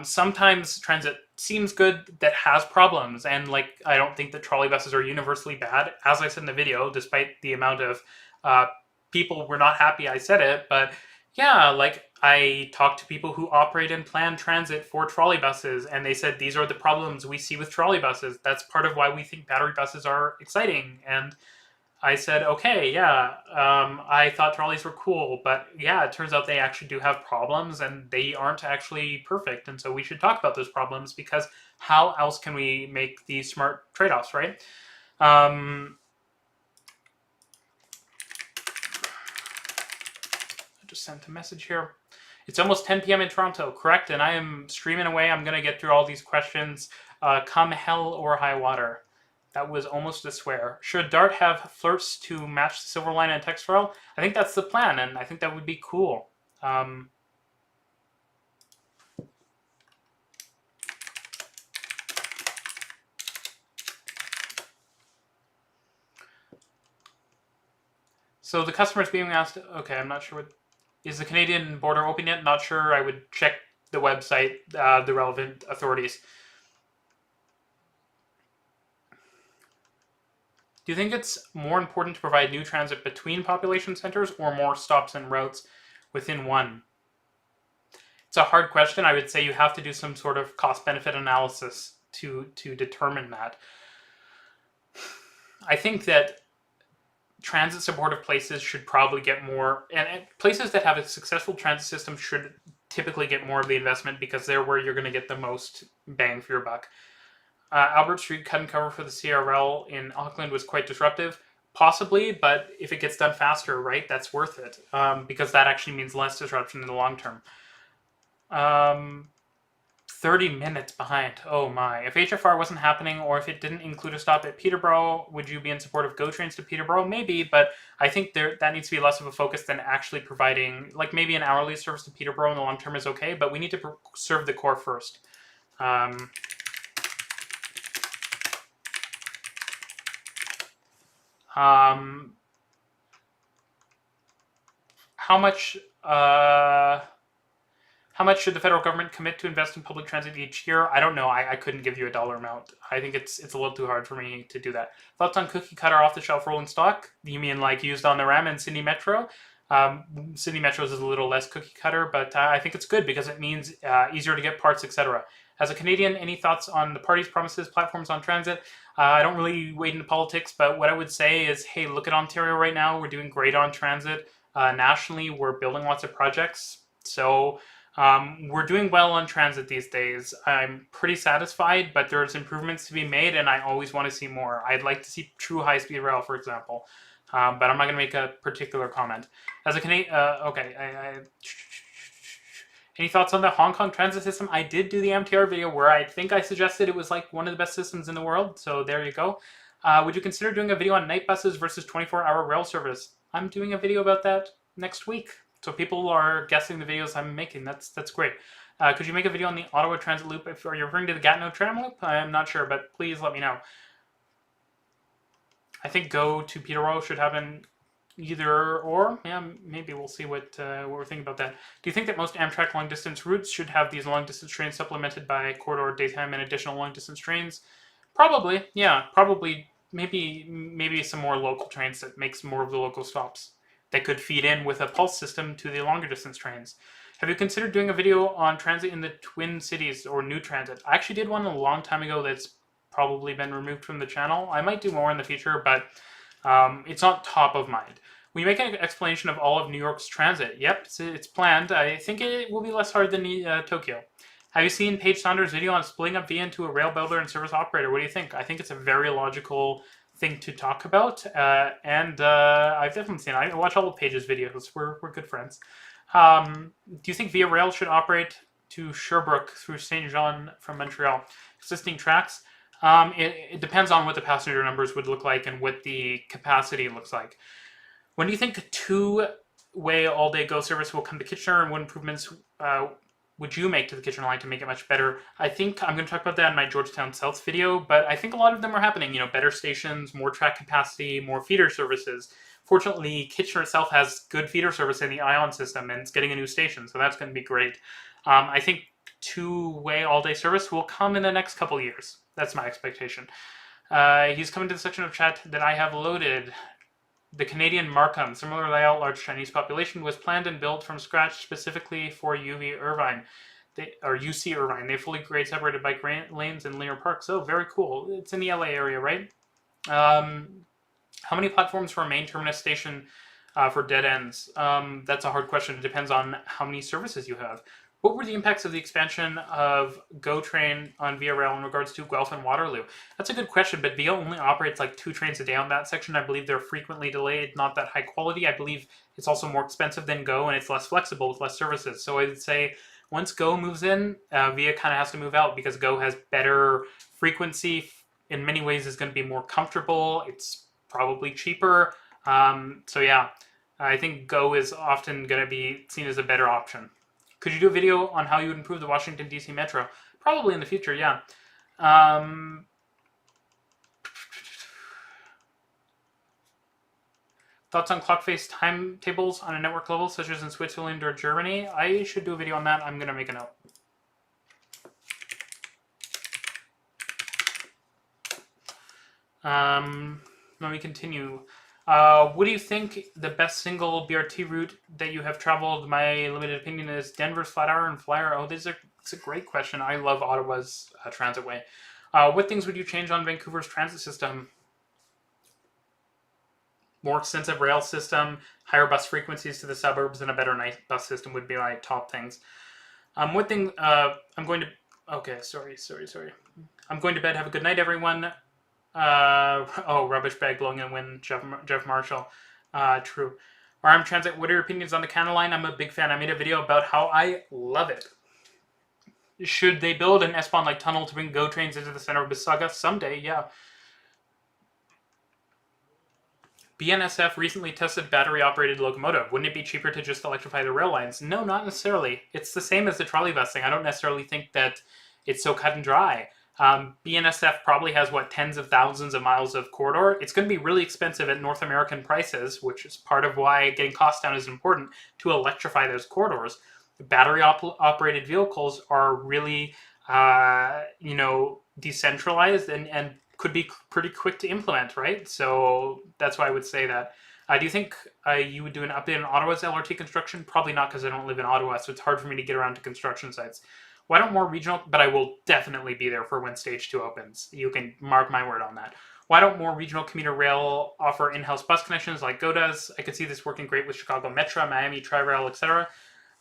[SPEAKER 1] sometimes transit seems good that has problems, and I don't think that trolley buses are universally bad. As I said in the video, despite the amount of people were not happy I said it, but yeah, I talked to people who operate and plan transit for trolley buses, and they said these are the problems we see with trolley buses. That's part of why we think battery buses are exciting. And I said, okay, yeah, I thought trolleys were cool, but yeah, it turns out they actually do have problems, and they aren't actually perfect. And so we should talk about those problems, because how else can we make these smart trade-offs, right? I just sent a message here. It's almost 10 p.m. in Toronto, correct? And I am streaming away. I'm going to get through all these questions. Come hell or high water. That was almost a swear. Should Dart have flirts to match the Silver Line and Textile? I think that's the plan, and I think that would be cool. So the customer's being asked, okay, I'm not sure what... Is the Canadian border open yet? Not sure. I would check the website, the relevant authorities. Do you think it's more important to provide new transit between population centers or more stops and routes within one? It's a hard question. I would say you have to do some sort of cost-benefit analysis to determine that. I think that transit-supportive places should probably get more, and places that have a successful transit system should typically get more of the investment, because they're where you're going to get the most bang for your buck. Albert Street cut and cover for the CRL in Auckland was quite disruptive. Possibly, but if it gets done faster, right, that's worth it, because that actually means less disruption in the long term. 30 minutes behind. Oh my. If HFR wasn't happening, or if it didn't include a stop at Peterborough, would you be in support of GO trains to Peterborough? Maybe, but I think that needs to be less of a focus than actually providing, maybe an hourly service to Peterborough in the long term is okay, but we need to serve the core first. How how much should the federal government commit to invest in public transit each year? I don't know. I couldn't give you a dollar amount. I think it's a little too hard for me to do that. Thoughts on cookie cutter off-the-shelf rolling stock? You mean like used on the RAM and Sydney Metro? Sydney Metro's is a little less cookie cutter, but I think it's good because it means easier to get parts, etc. As a Canadian, any thoughts on the party's promises, platforms on transit? I don't really wade into politics, but what I would say is, hey, look at Ontario right now. We're doing great on transit. Nationally, we're building lots of projects. So we're doing well on transit these days. I'm pretty satisfied, but there's improvements to be made, and I always want to see more. I'd like to see true high-speed rail, for example. But I'm not going to make a particular comment. As a Canadian, any thoughts on the Hong Kong transit system? I did do the MTR video where I think I suggested it was like one of the best systems in the world. So there you go. Would you consider doing a video on night buses versus 24-hour rail service? I'm doing a video about that next week. So people are guessing the videos I'm making. That's great. Could you make a video on the Ottawa Transit Loop? Are you referring to the Gatineau Tram Loop? I'm not sure, but please let me know. I think Go to Peterborough should happen either or. Yeah, maybe we'll see what we're thinking about that. Do you think that most Amtrak long-distance routes should have these long-distance trains supplemented by corridor, daytime, and additional long-distance trains? Probably, yeah. Probably, maybe some more local trains that makes more of the local stops that could feed in with a pulse system to the longer distance trains. Have you considered doing a video on transit in the Twin Cities or New Transit? I actually did one a long time ago that's probably been removed from the channel. I might do more in the future, but it's not top of mind. Will you make an explanation of all of New York's transit? Yep, it's planned. I think it will be less hard than Tokyo. Have you seen Paige Saunders' video on splitting up VIA into a rail builder and service operator? What do you think? I think it's a very logical thing to talk about, and I've definitely seen it. I watch all of Paige's videos. We're good friends. Do you think Via Rail should operate to Sherbrooke through Saint Jean from Montreal? Existing tracks? It depends on what the passenger numbers would look like and what the capacity looks like. When do you think a two-way all-day GO service will come to Kitchener, and what improvements would you make to the Kitchener line to make it much better? I think I'm going to talk about that in my Georgetown South video, but I think a lot of them are happening. You know, better stations, more track capacity, more feeder services. Fortunately, Kitchener itself has good feeder service in the ION system, and it's getting a new station, so that's going to be great. I think two-way all-day service will come in the next couple of years. That's my expectation. He's coming to the section of chat that I have loaded. The Canadian Markham, similar layout, large Chinese population, was planned and built from scratch specifically for UC Irvine. They fully grade separated bike lanes in linear parks. Oh, very cool. It's in the LA area, right? How many platforms for a main terminus station for dead ends? That's a hard question. It depends on how many services you have. What were the impacts of the expansion of GO train on Via Rail in regards to Guelph and Waterloo? That's a good question, but Via only operates like 2 trains a day on that section. I believe they're frequently delayed, not that high quality. I believe it's also more expensive than GO, and it's less flexible with less services. So I would say once GO moves in, Via kind of has to move out because GO has better frequency. In many ways, is going to be more comfortable. It's probably cheaper. So yeah, I think GO is often going to be seen as a better option. Could you do a video on how you would improve the Washington, D.C. Metro? Probably in the future, yeah. Thoughts on clock-face timetables on a network level, such as in Switzerland or Germany? I should do a video on that. I'm going to make a note. Let me continue. What do you think the best single BRT route that you have traveled? My limited opinion is Denver's Flatiron and Flyer. Oh, it's a great question. I love Ottawa's transitway. What things would you change on Vancouver's transit system? More extensive rail system, higher bus frequencies to the suburbs, and a better night bus system would be my top things. What thing I'm going to... Okay, sorry. I'm going to bed. Have a good night, everyone. Rubbish bag blowing in wind, Jeff Marshall. True. RMTransit, what are your opinions on the Canada line? I'm a big fan. I made a video about how I love it. Should they build an S-Bahn-like tunnel to bring GO trains into the center of Mississauga? Someday, yeah. BNSF recently tested battery-operated locomotive. Wouldn't it be cheaper to just electrify the rail lines? No, not necessarily. It's the same as the trolley bus thing. I don't necessarily think that it's so cut and dry. BNSF probably has, tens of thousands of miles of corridor. It's going to be really expensive at North American prices, which is part of why getting costs down is important to electrify those corridors. Battery operated vehicles are really, decentralized and could be pretty quick to implement, right? So that's why I would say that. Do you think you would do an update on Ottawa's LRT construction? Probably not, because I don't live in Ottawa, so it's hard for me to get around to construction sites. Why don't more regional, but I will definitely be there for when Stage 2 opens. You can mark my word on that. Why don't more regional commuter rail offer in-house bus connections like Go does? I could see this working great with Chicago Metro, Miami Tri-Rail, etc.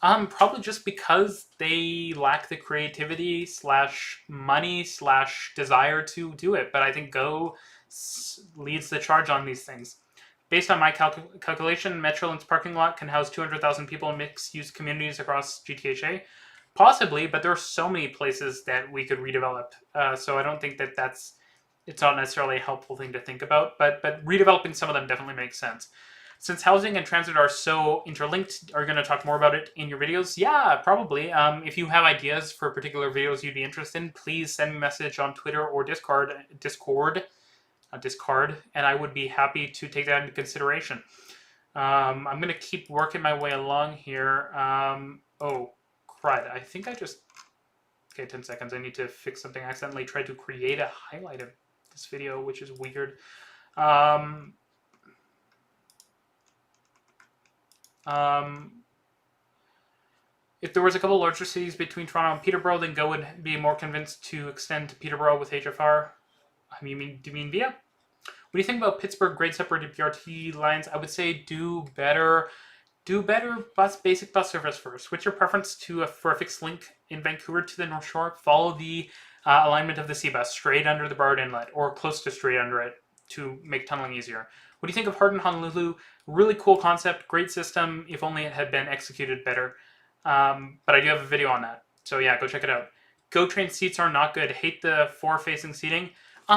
[SPEAKER 1] Probably just because they lack the creativity / money / desire to do it. But I think Go leads the charge on these things. Based on my calculation, Metrolinx's parking lot can house 200,000 people in mixed-use communities across GTHA. Possibly, but there are so many places that we could redevelop. So I don't think it's not necessarily a helpful thing to think about. But redeveloping some of them definitely makes sense. Since housing and transit are so interlinked, are you going to talk more about it in your videos? Yeah, probably. If you have ideas for particular videos you'd be interested in, please send me a message on Twitter or Discord, and I would be happy to take that into consideration. I'm going to keep working my way along here. Oh, crud. I think I just... Okay, 10 seconds. I need to fix something. I accidentally tried to create a highlight of this video, which is weird. If there was a couple larger cities between Toronto and Peterborough, then Go would be more convinced to extend to Peterborough with HFR. Do you mean via? What do you think about Pittsburgh grade-separated BRT lines? I would say do better basic bus service first. Switch your preference for a fixed link in Vancouver to the North Shore. Follow the alignment of the C-Bus straight under the Broward Inlet or close to straight under it to make tunneling easier. What do you think of Hardin Honolulu? Really cool concept, great system, if only it had been executed better. But I do have a video on that. So yeah, go check it out. GO train seats are not good. Hate the forward-facing seating. A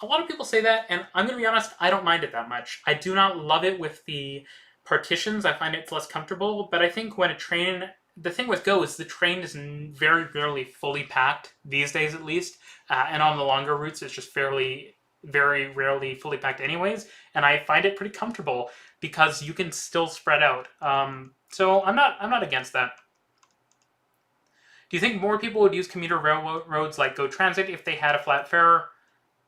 [SPEAKER 1] lot of people say that, and I'm going to be honest, I don't mind it that much. I do not love it with the partitions. I find it's less comfortable, but I think when a train... The thing with GO is the train is very rarely fully packed, these days at least, and on the longer routes it's just very rarely fully packed anyways, and I find it pretty comfortable because you can still spread out. So I'm not against that. Do you think more people would use commuter railroads like GO Transit if they had a flat fare?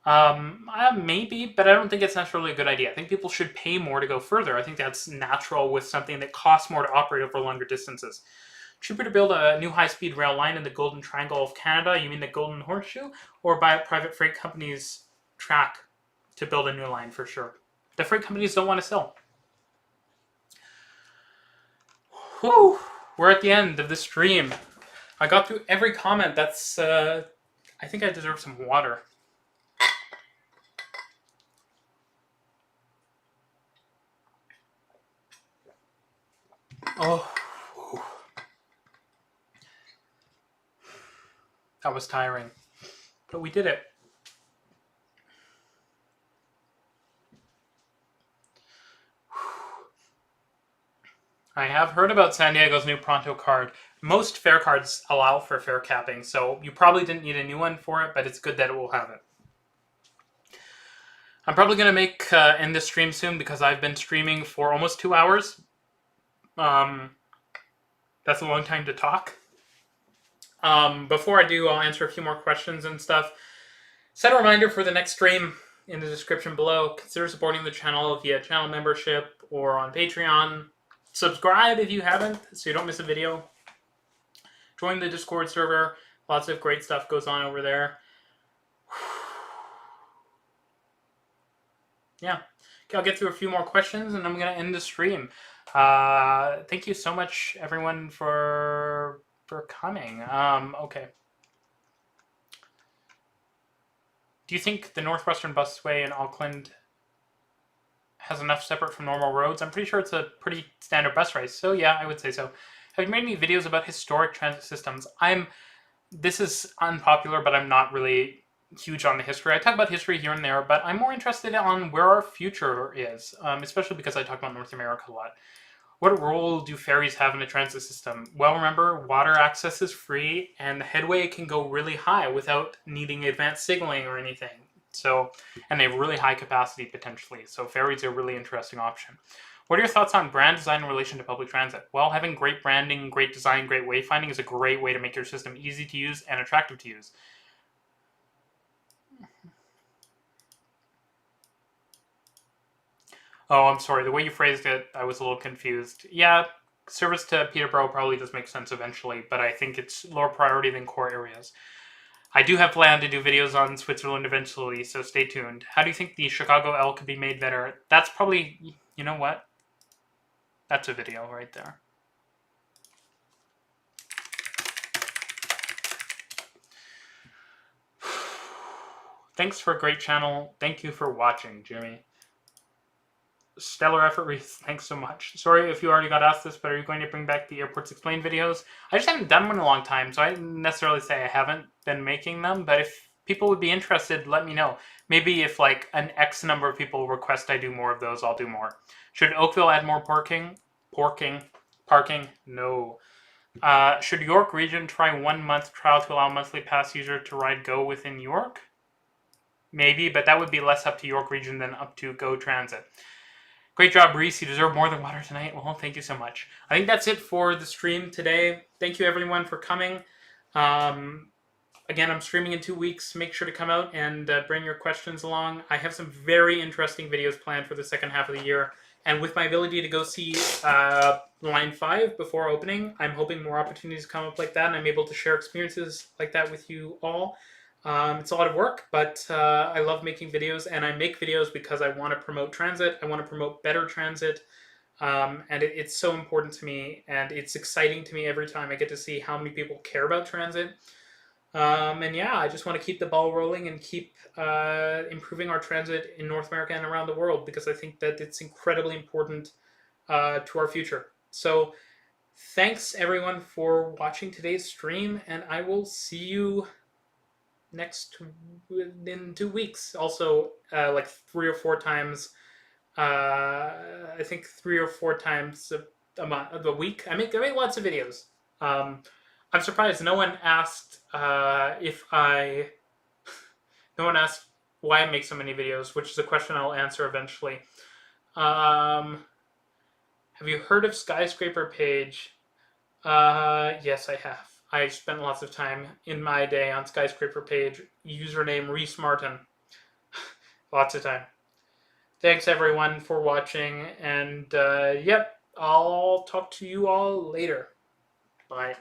[SPEAKER 1] Maybe, but I don't think it's necessarily a good idea. I think people should pay more to go further. I think that's natural with something that costs more to operate over longer distances. Cheaper to build a new high-speed rail line in the Golden Triangle of Canada, you mean the Golden Horseshoe, or buy a private freight company's track to build a new line for sure. The freight companies don't want to sell. Whew, we're at the end of the stream. I got through every comment. That's, I think I deserve some water. Oh, that was tiring, but we did it. I have heard about San Diego's new Pronto card. Most fare cards allow for fare capping, so you probably didn't need a new one for it, but it's good that it will have it. I'm probably going to end this stream soon because I've been streaming for almost 2 hours. That's a long time to talk. Before I do, I'll answer a few more questions and stuff. Set a reminder for the next stream in the description below. Consider supporting the channel via channel membership or on Patreon. Subscribe if you haven't, so you don't miss a video. Join the Discord server. Lots of great stuff goes on over there. Yeah. Okay, I'll get through a few more questions and I'm going to end the stream. Thank you so much, everyone, for coming. Okay. Do you think the Northwestern Busway in Auckland has enough separate from normal roads? I'm pretty sure it's a pretty standard bus race, so yeah, I would say so. Have you made any videos about historic transit systems? This is unpopular, but I'm not really huge on the history. I talk about history here and there, but I'm more interested on where our future is, especially because I talk about North America a lot. What role do ferries have in a transit system? Well, remember, water access is free, and the headway can go really high without needing advanced signaling or anything. So, and they have really high capacity potentially. So ferries are a really interesting option. What are your thoughts on brand design in relation to public transit? Well, having great branding, great design, great wayfinding is a great way to make your system easy to use and attractive to use. Oh, I'm sorry. The way you phrased it, I was a little confused. Yeah, service to Peterborough probably does make sense eventually, but I think it's lower priority than core areas. I do have planned to do videos on Switzerland eventually, so stay tuned. How do you think the Chicago L could be made better? That's probably, you know what? That's a video right there. Thanks for a great channel. Thank you for watching, Jimmy. Stellar effort, Reece. Thanks so much. Sorry if you already got asked this, but are you going to bring back the Airports Explained videos? I just haven't done one in a long time, so I didn't necessarily say I haven't been making them, but if people would be interested, let me know. Maybe if like an X number of people request I do more of those, I'll do more. Should Oakville add more parking? Parking? No. Should York Region try 1 month trial to allow monthly pass user to ride Go within York? Maybe, but that would be less up to York Region than up to Go Transit. Great job, Reece. You deserve more than water tonight. Well, thank you so much. I think that's it for the stream today. Thank you, everyone, for coming. Again, I'm streaming in 2 weeks. Make sure to come out and bring your questions along. I have some very interesting videos planned for the second half of the year. And with my ability to go see Line 5 before opening, I'm hoping more opportunities come up like that, and I'm able to share experiences like that with you all. It's a lot of work, but I love making videos, and I make videos because I want to promote transit. I want to promote better transit, and it's so important to me, and it's exciting to me every time I get to see how many people care about transit. And yeah, I just want to keep the ball rolling and keep improving our transit in North America and around the world, because I think that it's incredibly important to our future. So thanks, everyone, for watching today's stream, and I will see you in 2 weeks. Also, like 3 or 4 times. I think 3 or 4 times a month, a week. I make lots of videos. I'm surprised no one asked no one asked why I make so many videos, which is a question I'll answer eventually. Have you heard of Skyscraper Page? Yes, I have. I spent lots of time in my day on Skyscraper Page. Username Reece Martin. Lots of time. Thanks, everyone, for watching. And, yep, I'll talk to you all later. Bye.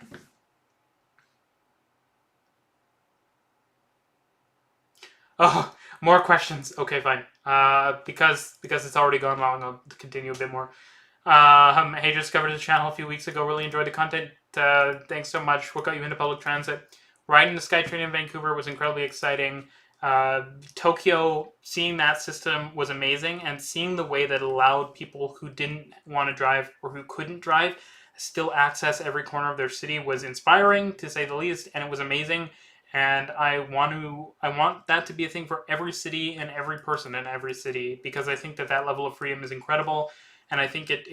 [SPEAKER 1] Oh, more questions. Okay, fine. Because it's already gone long, I'll continue a bit more. Hey, just discovered the channel a few weeks ago. Really enjoyed the content. Thanks so much. What got you into public transit? Riding the SkyTrain in Vancouver was incredibly exciting. Tokyo, seeing that system was amazing, and seeing the way that it allowed people who didn't want to drive or who couldn't drive still access every corner of their city was inspiring, to say the least, and it was amazing. And I want that to be a thing for every city and every person in every city, because I think that level of freedom is incredible, and I think it